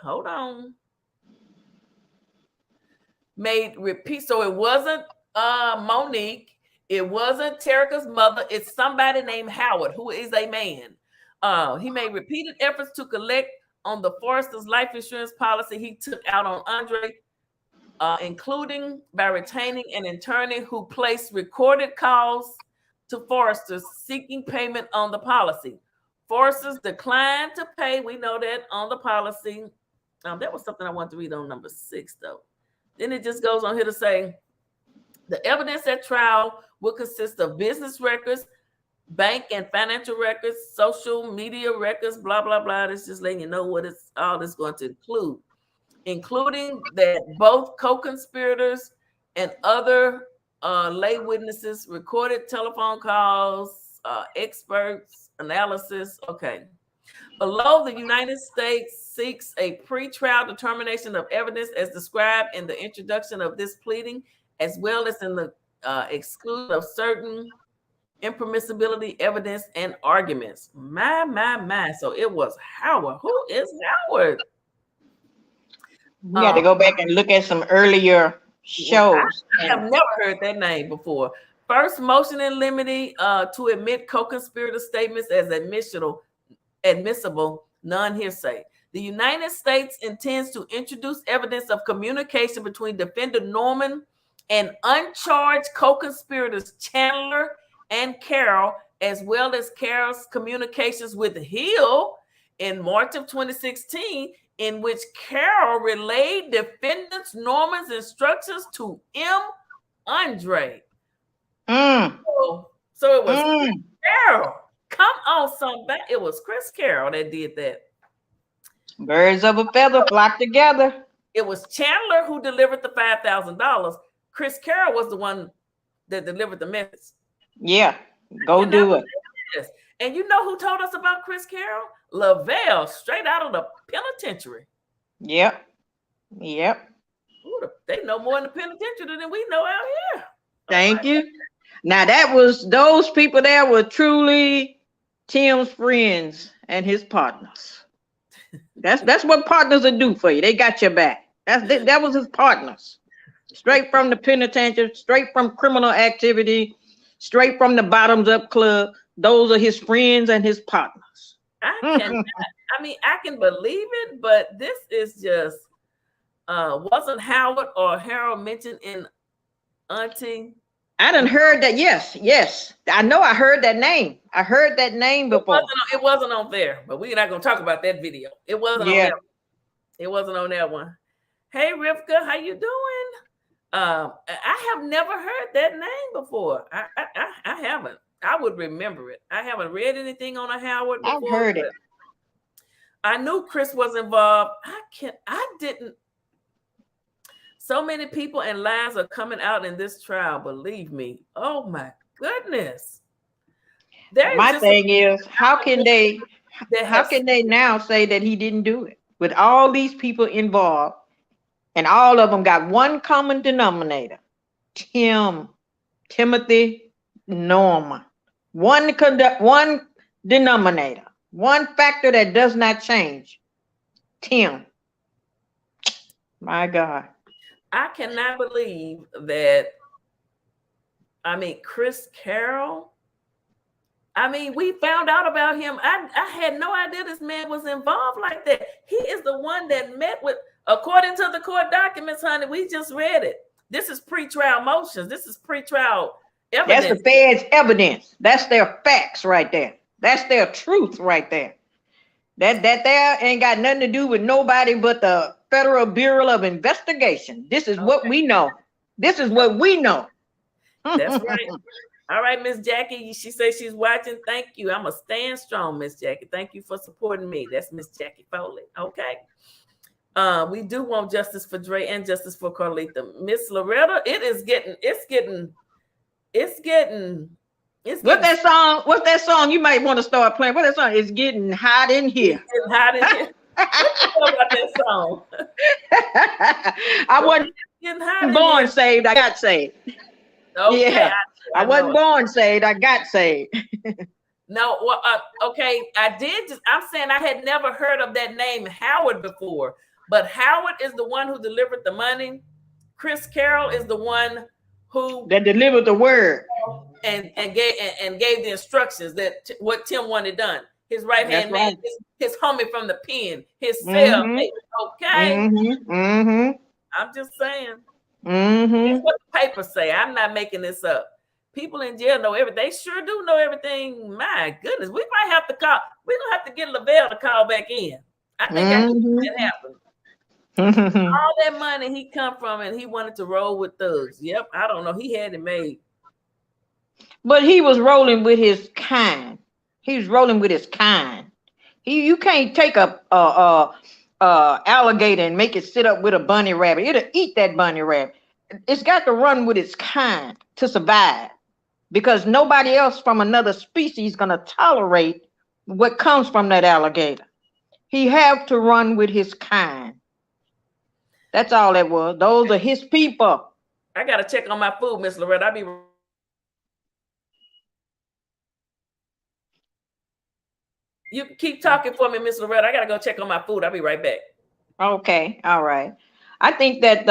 repeat. So it wasn't Monique. It wasn't Terica's mother. It's somebody named Howard, who is a man. He made repeated efforts to collect on the Forrester's life insurance policy he took out on Andre, including by retaining an attorney who placed recorded calls to Forrester seeking payment on the policy. Forces declined to pay. We know that on the policy. That was something I wanted to read on number 6, though. Then it just goes on here to say, the evidence at trial will consist of business records, bank and financial records, social media records, blah, blah, blah. It's just letting you know what it's all is going to include, including that both co-conspirators and other lay witnesses recorded telephone calls, experts, analysis. Okay. Below, the United States seeks a pre-trial determination of evidence as described in the introduction of this pleading, as well as in the exclusion of certain impermissibility evidence and arguments. My. So it was Howard. Who is Howard? We had to go back and look at some earlier shows. I have never heard that name before. First motion in limine to admit co-conspirator statements as admissible, non-hearsay. The United States intends to introduce evidence of communication between defendant Norman and uncharged co-conspirators Chandler and Carroll, as well as Carroll's communications with Hill in March of 2016, in which Carroll relayed defendants Norman's instructions to M. Andre. So it was Chris Carroll. Come on, somebody. It was Chris Carroll that did that. Birds of a feather flock together. It was Chandler who delivered the $5,000. Chris Carroll was the one that delivered the message. Yeah, go do it. And you know who told us about Chris Carroll? Lavelle, straight out of the penitentiary. Yep. Ooh, they know more in the penitentiary than we know out here. Thank you. Now those people there were truly Tim's friends and his partners. That's what partners will do for you. They got your back. That was his partners. Straight from the penitentiary, straight from criminal activity, straight from the bottoms up club. Those are his friends and his partners. I can believe it, but this is just wasn't Howard or Harold mentioned in Auntie? I done heard that. Yes. I know I heard that name. I heard that name before. It wasn't on there, but we're not gonna talk about that video. It wasn't on that. It wasn't on that one. Hey Rivka, how you doing? I have never heard that name before. I haven't. I would remember it. I haven't read anything on a Howard before. I've heard it. I knew Chris was involved. I didn't. So many people and lies are coming out in this trial. Believe me. Oh my goodness. My thing is, how can they now say that he didn't do it with all these people involved, and all of them got one common denominator? Timothy, Norman. One denominator, one factor that does not change. Tim. My God. I cannot believe that. Chris Carroll. We found out about him. I had no idea this man was involved like that. He is the one that met with, according to the court documents, honey, we just read it. This is pre-trial motions. This is pre-trial evidence. That's the feds' evidence. That's their facts right there. That's their truth right there. That there ain't got nothing to do with nobody but the Federal Bureau of Investigation. This is what we know. This is what we know. That's right. All right, Miss Jackie. She says she's watching. Thank you. I'm going to stand strong, Miss Jackie. Thank you for supporting me. That's Miss Jackie Phylly. Okay. We do want justice for Dre and justice for Carlita. Miss Loretta, it's getting. What's that song? You might want to start playing. What's that song? It's getting hot in here. It's getting hot in here. What about that song? I wasn't born saved. I got saved. Okay, yeah, I wasn't born saved. I got saved. No, well, okay. I'm saying I had never heard of that name Howard before, but Howard is the one who delivered the money. Chris Carroll is the one who delivered the word and gave the instructions that what Tim wanted done. His right hand man, his homie from the pen, his cellmate. Okay, I'm just saying. That's what the papers say. I'm not making this up. people in jail know everything. They sure do know everything. My goodness, we might have to call. We're gonna have to get Lavelle to call back in. I think that happened. All that money he come from, and he wanted to roll with thugs. Yep, I don't know. He had it made. But he was rolling with his kind. He was rolling with his kind. You can't take a alligator and make it sit up with a bunny rabbit. It'll eat that bunny rabbit. It's got to run with its kind to survive, because nobody else from another species is gonna tolerate what comes from that alligator. He have to run with his kind. That's all that was. Those are his people. I gotta check on my food, Miss Loretta. I'll be. You keep talking for me, Miss Loretta. I gotta go check on my food. I'll be right back. Okay, all right. I think that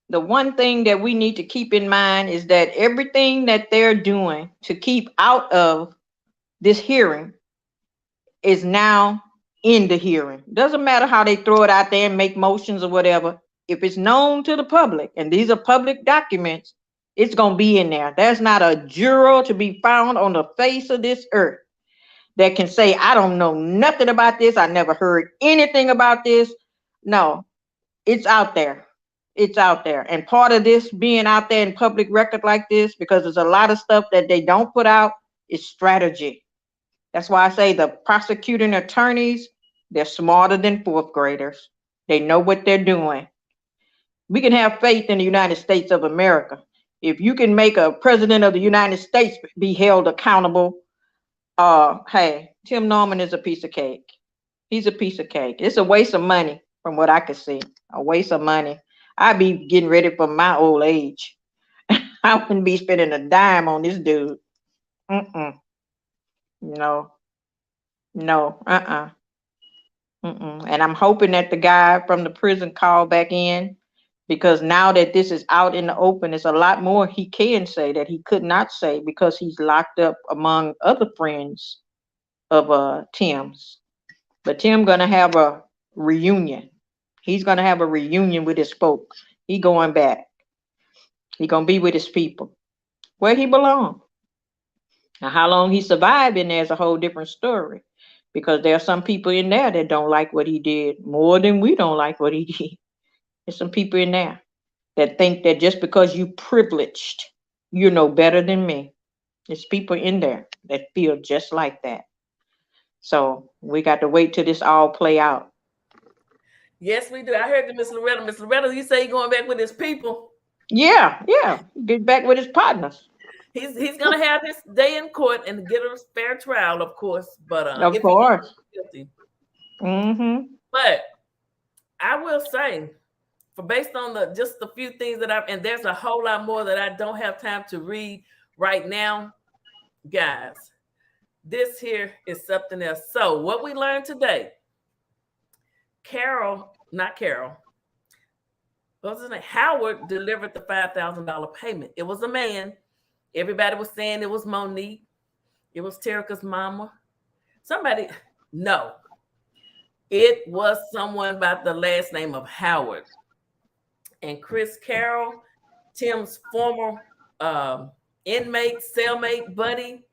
the one thing that we need to keep in mind is that everything that they're doing to keep out of this hearing is now in the hearing. Doesn't matter how they throw it out there and make motions or whatever. If it's known to the public, and these are public documents, it's going to be in there. There's not a juror to be found on the face of this earth that can say, I don't know nothing about this. I never heard anything about this. No, it's out there. It's out there. And part of this being out there in public record like this, because there's a lot of stuff that they don't put out, is strategy. That's why I say the prosecuting attorneys, they're smarter than fourth graders. They know what they're doing. We can have faith in the United States of America. If you can make a president of the United States be held accountable, hey, Tim Norman is a piece of cake. He's a piece of cake. It's a waste of money from what I could see. A waste of money. I'd be getting ready for my old age. I wouldn't be spending a dime on this dude. No. And I'm hoping that the guy from the prison called back in, because now that this is out in the open, there's a lot more he can say that he could not say because he's locked up among other friends of Tim's. But Tim gonna have a reunion. He's gonna have a reunion with his folk. He going back. He gonna be with his people where he belongs. Now, how long he survived in there is a whole different story, because there are some people in there that don't like what he did more than we don't like what he did. There's some people in there that think that just because you privileged, you know better than me. There's people in there that feel just like that. So we got to wait till this all play out. Yes, we do. I heard the Miss Loretta. Miss Loretta, you say he's going back with his people. Yeah. Get back with his partners. He's gonna have his day in court and get a fair trial, of course. But of course. Guilty. But I will say, based on just the few things that and there's a whole lot more that I don't have time to read right now, guys. This here is something else. So what we learned today, Howard delivered the $5,000 payment. It was a man. Everybody was saying it was Monique. It was Terica's mama. No. It was someone by the last name of Howard. And Chris Carroll, Tim's former inmate, cellmate, buddy,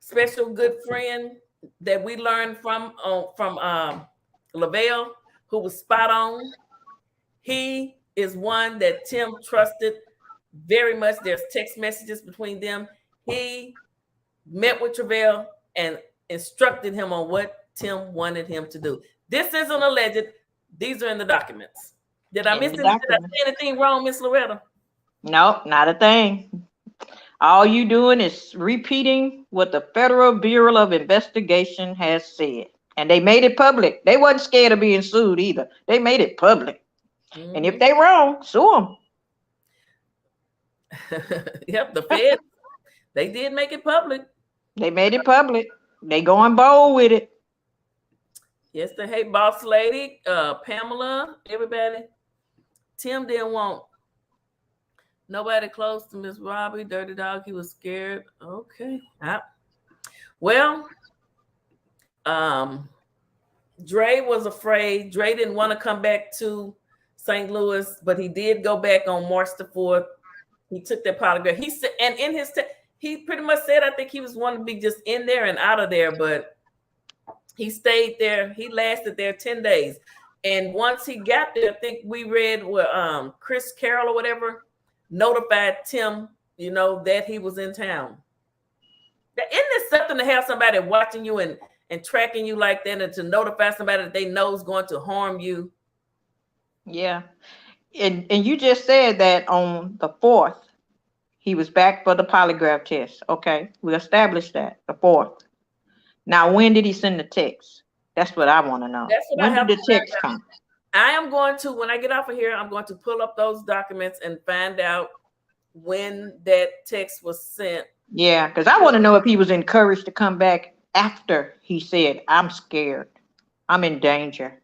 special good friend that we learned from Lavelle, who was spot on. He is one that Tim trusted very much. There's text messages between them. He met with Travell and instructed him on what Tim wanted him to do. This isn't alleged. These are in the documents. Did I miss anything? Did I say anything wrong, Miss Loretta? No, not a thing. All you doing is repeating what the Federal Bureau of Investigation has said. And they made it public. They wasn't scared of being sued either. They made it public. And if they wrong, sue them. Yep, the Fed, they did make it public. They made it public. They going bold with it. Yes, they hate boss lady, Pamela, everybody. Tim didn't want nobody close to Miss Robbie, Dirty Dog. He was scared. Okay. Well, Dre was afraid. Dre didn't want to come back to St. Louis, but he did go back on March the 4th. He took that polygraph. He said, and in his he pretty much said, I think he was wanting to be just in there and out of there, but he stayed there. He lasted there 10 days. And once he got there, I think we read where Chris Carroll or whatever notified Tim, you know, that he was in town. Isn't it something to have somebody watching you and tracking you like that, and to notify somebody that they know is going to harm you? Yeah. And you just said that on the 4th, he was back for the polygraph test. Okay, we established that, the 4th. Now, when did he send the text? That's what I want to know. When did the text come? I am going to, when I get off of here, I'm going to pull up those documents and find out when that text was sent. Yeah, because I want to know if he was encouraged to come back after he said, I'm scared, I'm in danger.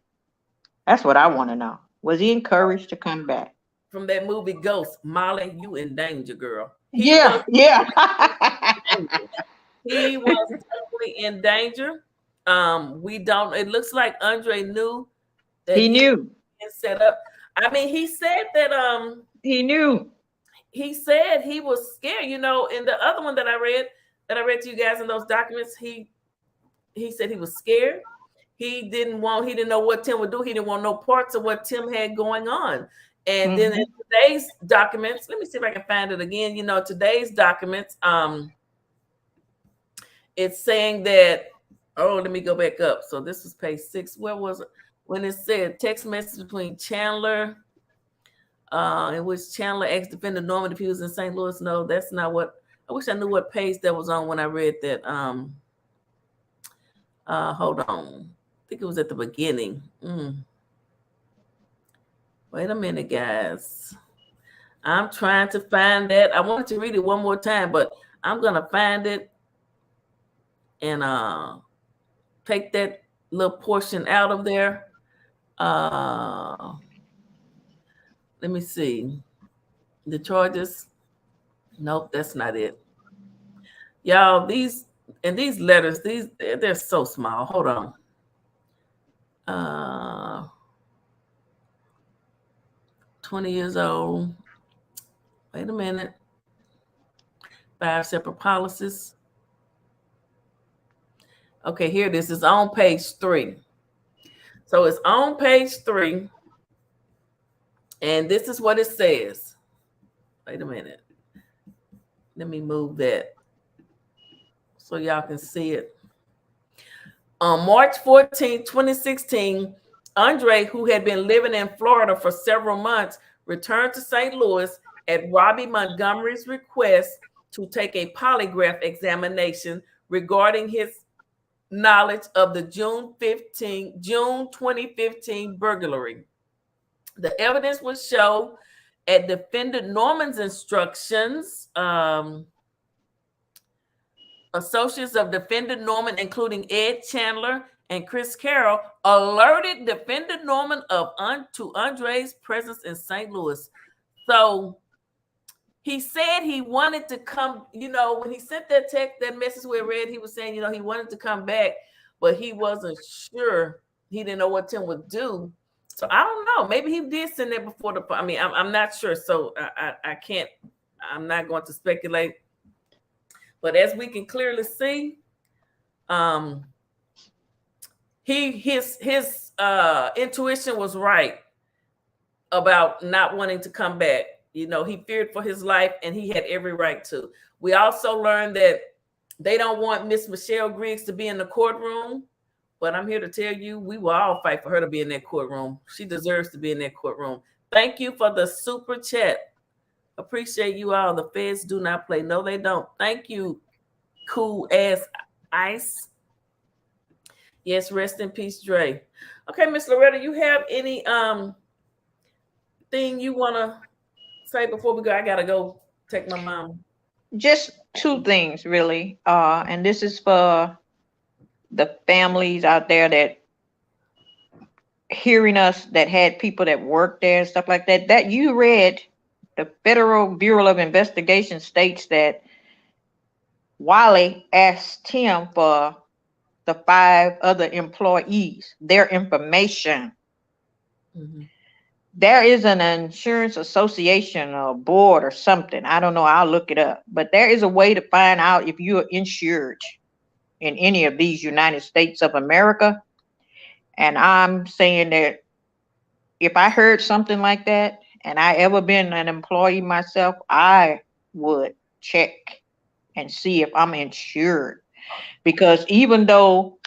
That's what I want to know. Was he encouraged to come back? From that movie Ghost, Molly, you in danger, girl. He was definitely in danger. We don't, it looks like Andre knew that he knew set up. I mean, he said that he knew. He said he was scared. You know, in the other one that I read to you guys in those documents, he said he was scared. He didn't know what Tim would do. He didn't want no parts of what Tim had going on. And then in today's documents, let me see if I can find it again. You know, today's documents, it's saying that, oh, let me go back up. So this was page 6. Where was it? When it said text message between Chandler, in which Chandler asked defendant Norman if he was in St. Louis. No, that's not what. I wish I knew what page that was on when I read that. Hold on. I think it was at the beginning. Wait a minute, guys. I'm trying to find that. I wanted to read it one more time, but I'm gonna find it and take that little portion out of there. Let me see. The charges. Nope, that's not it. Y'all, these letters, they're so small. Hold on. 20 years old. Wait a minute. 5 separate policies. Okay, here it is. It's on page 3. So it's on page 3. And this is what it says. Wait a minute. Let me move that so y'all can see it. On March 14, 2016, Andre, who had been living in Florida for several months, returned to St. Louis at Robbie Montgomery's request to take a polygraph examination regarding his knowledge of the June 2015 burglary. The evidence would show at defendant Norman's instructions, associates of defendant Norman, including Ed Chandler and Chris Carroll, alerted defendant Norman to Andre's presence in St. Louis. So he said he wanted to come, you know, when he sent that text, that message we read, he was saying, you know, he wanted to come back, but he wasn't sure. He didn't know what Tim would do. So I don't know. Maybe he did send that before the, I mean, I'm not sure. So I can't, I'm not going to speculate. But as we can clearly see, his intuition was right about not wanting to come back. You know, he feared for his life and he had every right to. We also learned that they don't want Miss Michelle Griggs to be in the courtroom. But I'm here to tell you, we will all fight for her to be in that courtroom. She deserves to be in that courtroom. Thank you for the super chat. Appreciate you all. The feds do not play. No, they don't. Thank you, cool ass ice. Yes, rest in peace, Dre. Okay, Miss Loretta, you have any thing you want to say before we go? I gotta go take my mom. Just 2 things, really. And this is for the families out there that hearing us, that had people that worked there and stuff like that. That you read, the Federal Bureau of Investigation states that Wiley asked Tim for the 5 other employees, their information. there is an insurance association or board or something. I don't know. I'll look it up. But there is a way to find out if you are insured in any of these United States of America. And I'm saying that if I heard something like that and I ever been an employee myself, I would check and see if I'm insured. Because even though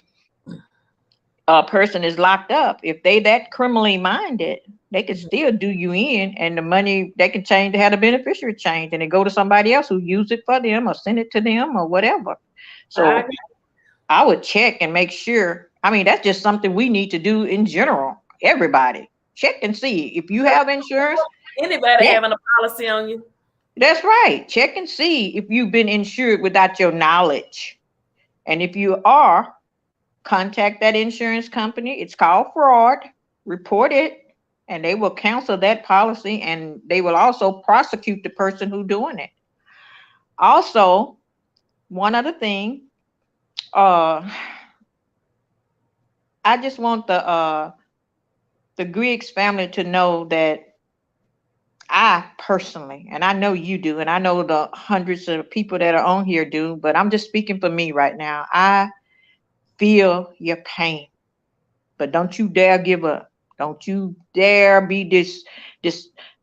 a person is locked up, if they that criminally minded, they can still do you in, and the money they can change, they have the beneficiary change, and they go to somebody else who use it for them or send it to them or whatever. So I would check and make sure. I mean, that's just something we need to do in general. Everybody check and see if you have insurance. Anybody having a policy on you? That's right. Check and see if you've been insured without your knowledge. And if you are, contact that insurance company. It's called fraud. Report it, and they will cancel that policy, and they will also prosecute the person who's doing it. Also, one other thing, I just want the Griggs family to know that I personally, and I know you do, and I know the hundreds of people that are on here do, but I'm just speaking for me right now. I feel your pain, but don't you dare give up. Don't you dare be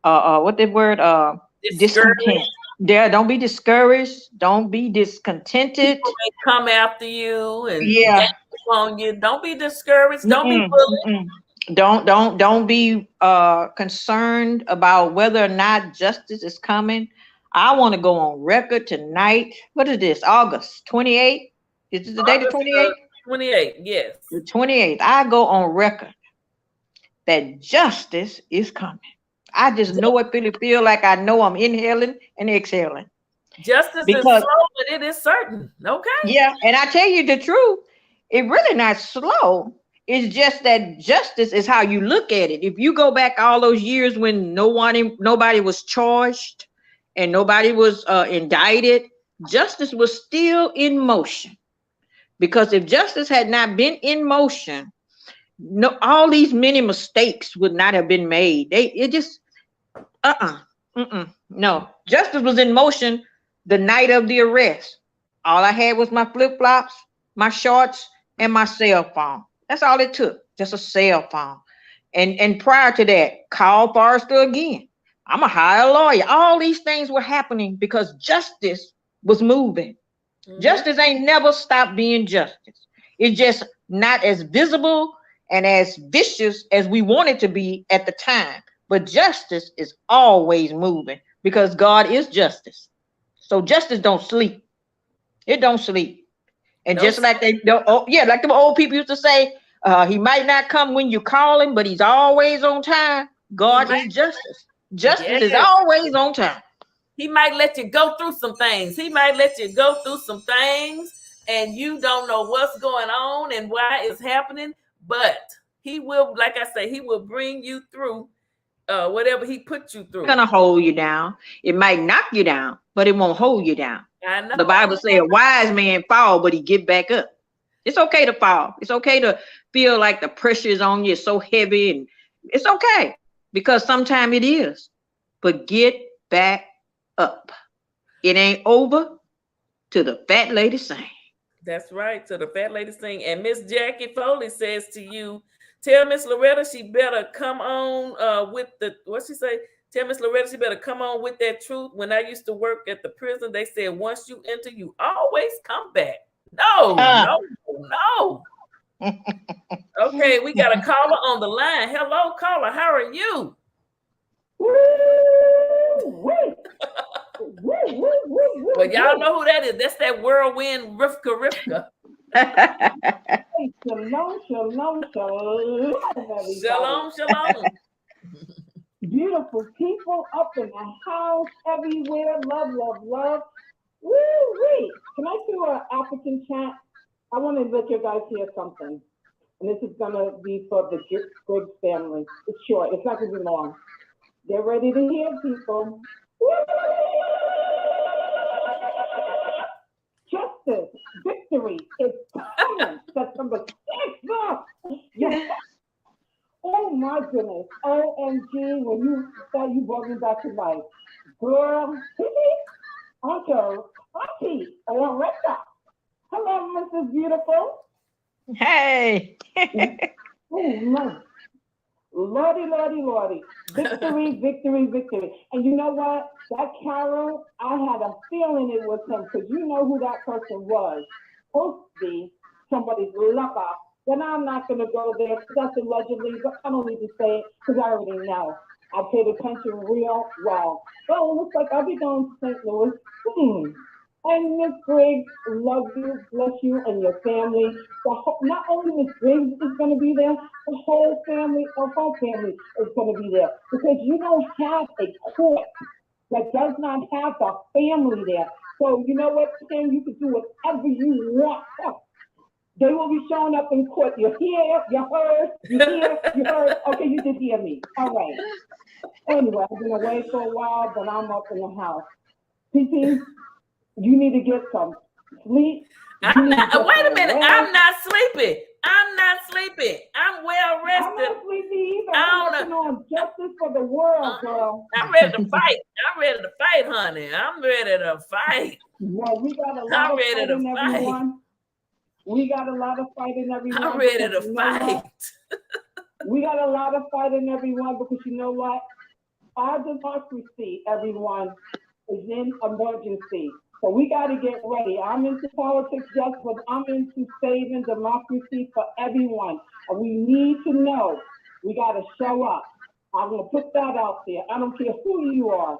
what the word, discontent. Don't be discouraged. Don't be discontented. People may come after you and on you. Don't be discouraged. Don't be bullied. Don't be concerned about whether or not justice is coming. I want to go on record tonight. What is this? August 28th? Is it the date of 28th? 28th, yes. The 28th. I go on record that justice is coming. I just know it feel like I know I'm inhaling and exhaling. Justice is slow, but it is certain. Okay. Yeah, and I tell you the truth, it really not slow. It's just that justice is how you look at it. If you go back all those years when nobody was charged and nobody was indicted, justice was still in motion. Because if justice had not been in motion, all these many mistakes would not have been made. No, justice was in motion the night of the arrest. All I had was my flip-flops, my shorts, and my cell phone. That's all it took, just a cell phone. And prior to that, call Forrester again. I'm a hire lawyer. All these things were happening because justice was moving. Mm-hmm. Justice ain't never stopped being justice. It's just not as visible and as vicious as we want it to be at the time. But justice is always moving because God is justice. So justice don't sleep. It don't sleep. And just like like the old people used to say, he might not come when you call him, but he's always on time. God is justice. Justice is always on time. He might let you go through some things. And you don't know what's going on and why it's happening. But he will, like I say, he will bring you through whatever he put you through. It's gonna hold you down. It might knock you down, but it won't hold you down. I know. The Bible says a wise man fall, but he get back up. It's okay to fall. It's okay to feel like the pressure is on you, it's so heavy, and it's okay because sometimes it is. But get back up. It ain't over till the fat lady sing. That's right, till the fat lady sing. And Miss Jackie Foley says to you, tell Miss Loretta she better come on with the, what she say? Tell Miss Loretta she better come on with that truth. When I used to work at the prison, they said once you enter, you always come back. No. Okay, we got a caller on the line. Hello, caller. How are you? Well, y'all know who that is. That's that whirlwind Rivka. Shalom. Beautiful people up in the house, everywhere. Love. Woo-wee. Can I do an African chant? I want to let you guys hear something. And this is going to be for the Griggs family. It's short. It's not going to be long. They're ready to hear, people. Justice, victory is coming. That's number 6. Yes. Oh, my my goodness. OMG, when you thought you brought me back to life. Girl, Auntie, Loretta. Hello, Mrs. Beautiful. Hey. Oh, my. Lordy. Victory. And you know what? That Carol, I had a feeling it was him, because you know who that person was. Supposed to be somebody's lover. Then I'm not going to go there, because that's allegedly, but I don't need to say it, because I already know. I paid attention real well. Well, it looks like I'll be going to St. Louis. And Miss Briggs, love you, bless you, and your family. Not only Miss Briggs is going to be there, the whole family of her family is going to be there. Because you don't have a court that does not have the family there. So you know what, Tim? You can do whatever you want. They will be showing up in court. You're here, you heard. Okay, you did hear me. All right. Anyway, I've been away for a while, but I'm up in the house. PP, you need to get some sleep. Wait a minute. I'm not sleepy. I'm well rested. I'm not sleepy either. I'm working on justice for the world, girl. I'm ready to fight. Honey. I'm ready to fight. Well, we got a lot of fighting, everyone. We got a lot of fighting, everyone. I'm ready to fight. We got a lot of fighting, everyone, because you know what? Our democracy, everyone, is in emergency. So we got to get ready. I'm into politics, yes, but I'm into saving democracy for everyone. And we need to know. We got to show up. I'm going to put that out there. I don't care who you are.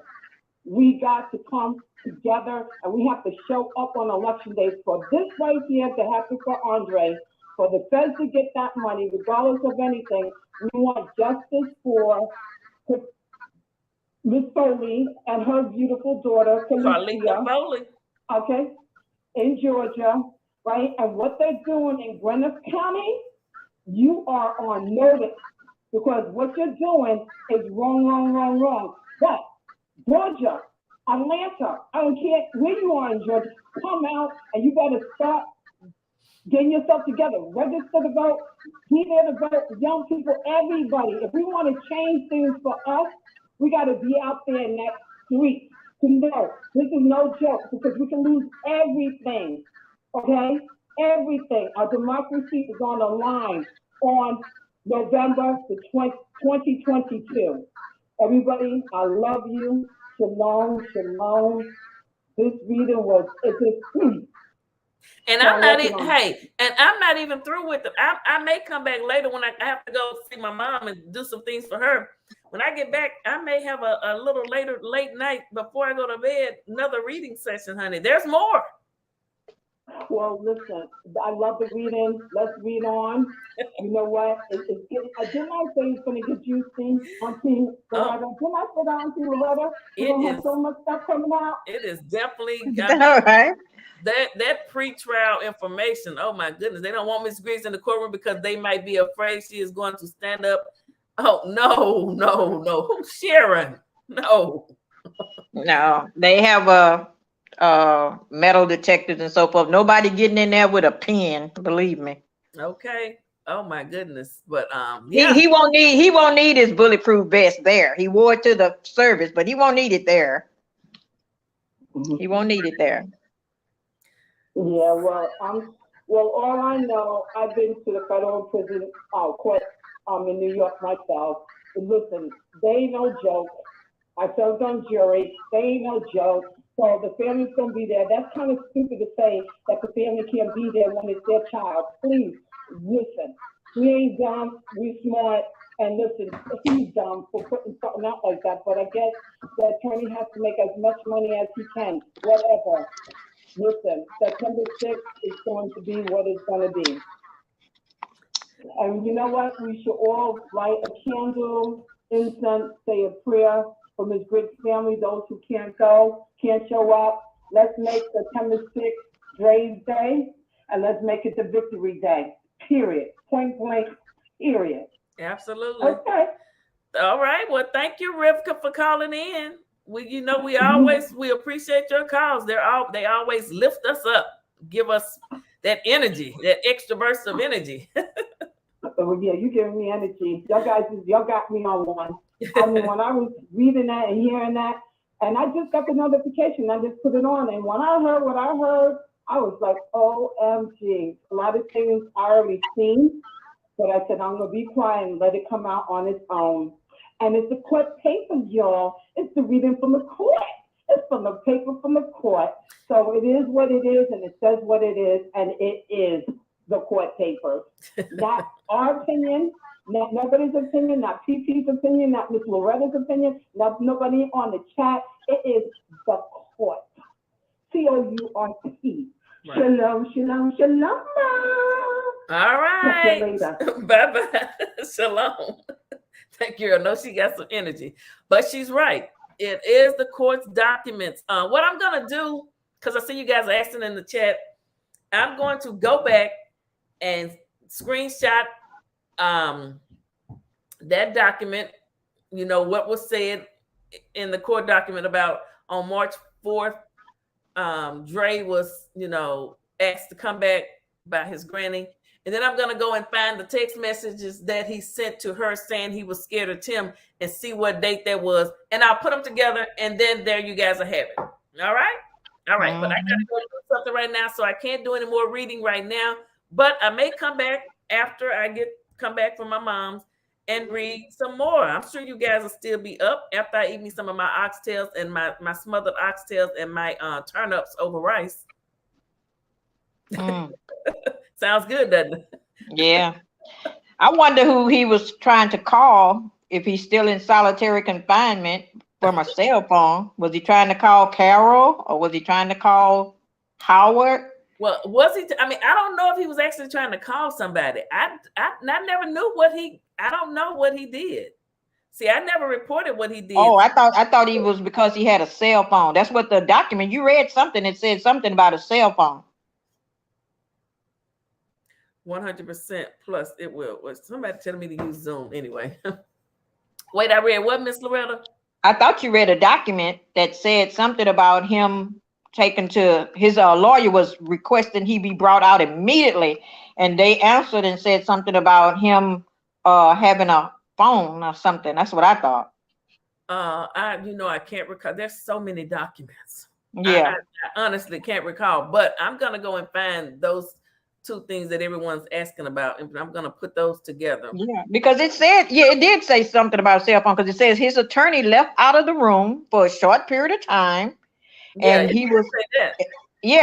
We got to come together, and we have to show up on election day for this right here to happen for Andre, for the feds to get that money, regardless of anything. We want justice for Miss Phylly and her beautiful daughter, Phylly. Okay, in Georgia, right? And what they're doing in Gwinnett County, you are on notice, because what you're doing is wrong. But Georgia, Atlanta, I don't care where you are in Georgia, come out and you better start getting yourself together. Register to vote, be there to vote, young people, everybody. If we want to change things for us, we got to be out there in that street to know this is no joke, because we can lose everything, okay? Everything. Our democracy is on the line on November the 2022. Everybody, I love you. Shalom. This reading was, and I'm not even, and I'm not even through with it. I may come back later when I have to go see my mom and do some things for her. When I get back, I may have a little late night before I go to bed, another reading session, honey. There's more. Well, listen, I love the reading. Let's read on. You know what? Didn't I say it's going to get juicy? Auntie Loretta. Didn't I say that, Auntie Loretta? We're going to have so much stuff coming out. It is definitely All right. That pre-trial information. Oh my goodness, they don't want Miss Griggs in the courtroom because they might be afraid she is going to stand up. Oh no, who's Sharon? No, they have metal detectors and so forth. Nobody getting in there with a pen, believe me. Okay. Oh my goodness, but he won't need his bulletproof vest there. He wore it to the service, but he won't need it there. He won't need it there. Yeah, well, all I know, I've been to the federal prison court in New York myself. And listen, they ain't no joke. I served on jury. They ain't no joke. So the family's gonna be there. That's kind of stupid to say that the family can't be there when it's their child. Please listen. We ain't dumb. We smart. And listen, he's dumb for putting something out like that. But I guess the attorney has to make as much money as he can. Whatever. Listen, September 6th is going to be what it's going to be. And you know what? We should all light a candle, incense, say a prayer for Ms. Griggs' family, those who can't show up. Let's make September 6th Dre's Day, and let's make it the Victory Day, period. Point blank, period. Absolutely. Okay. All right. Well, thank you, Rivka, for calling in. We appreciate your calls. They always lift us up, give us that energy, that extra burst of energy. So yeah, you giving me energy. Y'all got me on one. I mean, when I was reading that and hearing that, and I just got the notification, I just put it on, and when I heard what I heard, I was like, OMG. A lot of things I already seen, but I said, I'm gonna be quiet and let it come out on its own. And it's the court papers, y'all. It's the reading from the court. It's from the paper from the court. So it is what it is, and it says what it is, and it is the court papers. Not our opinion, not nobody's opinion, not PP's opinion, not Miss Loretta's opinion, not nobody on the chat. It is the court. COURT. Right. Shalom, shalom, shalom. All right. Bye-bye. Shalom. Thank you. I know she got some energy, but she's right. It is the court's documents. What I'm going to do, because I see you guys asking in the chat, I'm going to go back and screenshot that document, you know, what was said in the court document about on March 4th, Dre was, you know, asked to come back by his granny. And then I'm going to go and find the text messages that he sent to her saying he was scared of Tim and see what date that was. And I'll put them together. And then there you guys will have it. All right. All right. But I got to go do something right now. So I can't do any more reading right now. But I may come back after I come back from my mom's and read some more. I'm sure you guys will still be up after I eat me some of my oxtails and my smothered oxtails and my turnips over rice. Sounds good, doesn't it? Yeah. I wonder who he was trying to call, if he's still in solitary confinement from a cell phone. Was he trying to call Carol, or was he trying to call Howard? Well, was he? I mean, I don't know if he was actually trying to call somebody. I never knew I don't know what he did. See, I never reported what he did. Oh, I thought he was because he had a cell phone. That's what the document, you read something that said something about a cell phone. 100% plus it will. Was somebody telling me to use Zoom anyway? Wait, I read what, Miss Loretta? I thought you read a document that said something about him taken to his lawyer was requesting he be brought out immediately, and they answered and said something about him having a phone or something. That's what I thought. I can't recall. There's so many documents. Yeah, I honestly can't recall, but I'm gonna go and find those two things that everyone's asking about, and I'm gonna put those together. Yeah, because it said, it did say something about a cell phone, because it says his attorney left out of the room for a short period of time. Yeah,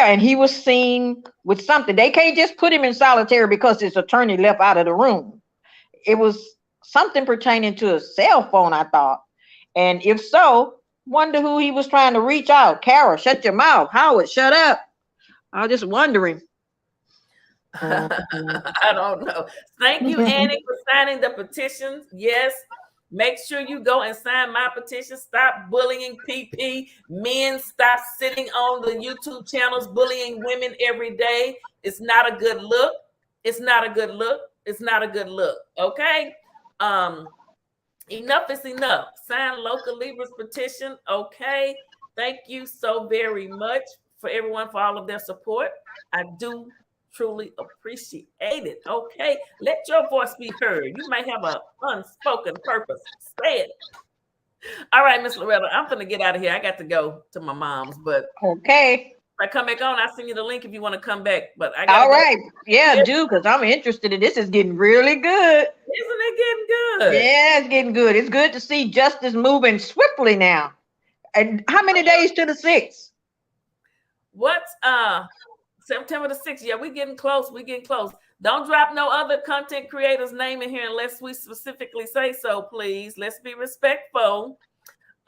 and he was seen with something. They can't just put him in solitary because his attorney left out of the room. It was something pertaining to a cell phone, I thought. And if so, wonder who he was trying to reach out. Carol, shut your mouth. Howard, shut up. I was just wondering. I don't know. Thank you, Annie, for signing the petitions. Yes. Make sure you go and sign my petition. Stop bullying PP. Men, stop sitting on the YouTube channels bullying women every day. It's not a good look. It's not a good look. It's not a good look. Okay. Enough is enough. Sign Local Libras petition. Okay. Thank you so very much for everyone for all of their support. I do truly appreciate it. Okay, let your voice be heard. You might have an unspoken purpose. Say it. All right, Miss Loretta, I'm gonna get out of here. I got to go to my mom's, but okay. If I come back on, I'll send you the link if you want to come back. But I all right, yeah, do, because I'm interested in this. Is getting really good. Isn't it getting good? Yeah, it's getting good. It's good to see justice moving swiftly now. And how many days to the 6th? What's September the 6th. Yeah, we're getting close. We're getting close. Don't drop no other content creators' name in here unless we specifically say so, please. Let's be respectful.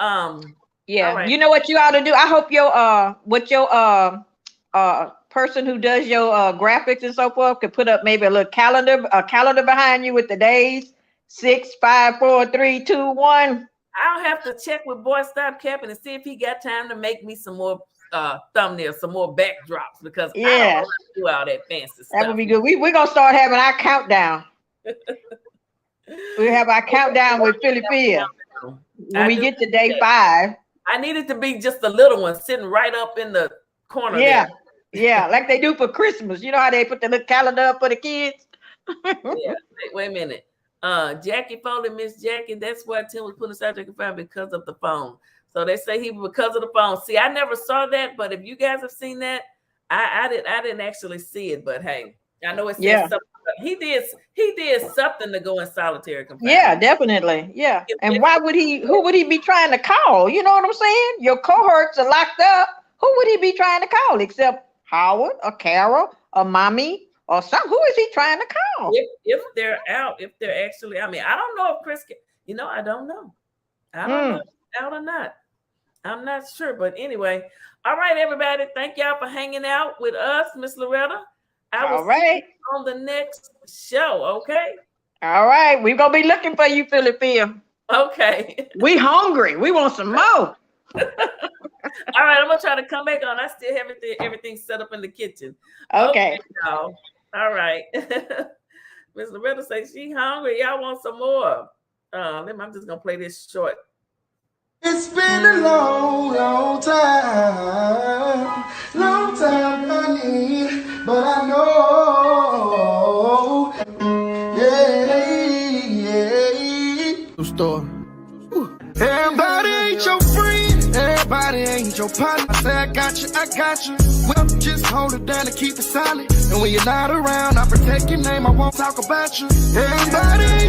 Yeah, right. You know what you ought to do? I hope your person who does your graphics and so forth could put up maybe a calendar behind you with the days. 6, 5, 4, 3, 2, 1. I'll have to check with Boy Stop Capping and see if he got time to make me some more thumbnails, some more backdrops, because I don't know how to do all that fancy stuff. That would be good. We're gonna start having our countdown. We have our countdown with Phylly Phyl. When we get to day 5. I need it to be just a little one sitting right up in the corner. Yeah, there. Yeah, like they do for Christmas. You know how they put the little calendar up for the kids? Yeah, wait a minute. Jackie Foley, Miss Jackie, that's why Tim was put aside to confirm because of the phone. So they say he because of the phone. See, I never saw that, but if you guys have seen that, I didn't actually see it. But hey, I know it says something. He did something to go in solitary confinement. Yeah, definitely. Yeah. And why would who would he be trying to call? You know what I'm saying? Your cohorts are locked up. Who would he be trying to call except Howard or Carol or Mommy or some? Who is he trying to call? If they're out, if they're actually, I mean, I don't know if Chris can, I don't know. I don't know if they're out or not. I'm not sure. But anyway, all right, everybody. Thank y'all for hanging out with us, Miss Loretta. I will see you on the next show, okay? All right. We're going to be looking for you, Phylly. Okay. We hungry. We want some more. All right, I'm going to try to come back on. I still have everything set up in the kitchen. Okay. Y'all. All right. Miss Loretta says she hungry. Y'all want some more. I'm just going to play this short. It's been a long, long time, honey, but I know, True story. Everybody ain't your friend, everybody ain't your partner. I say I got you. Well, just hold it down and keep it solid. And when you're not around, I protect your name, I won't talk about you. Everybody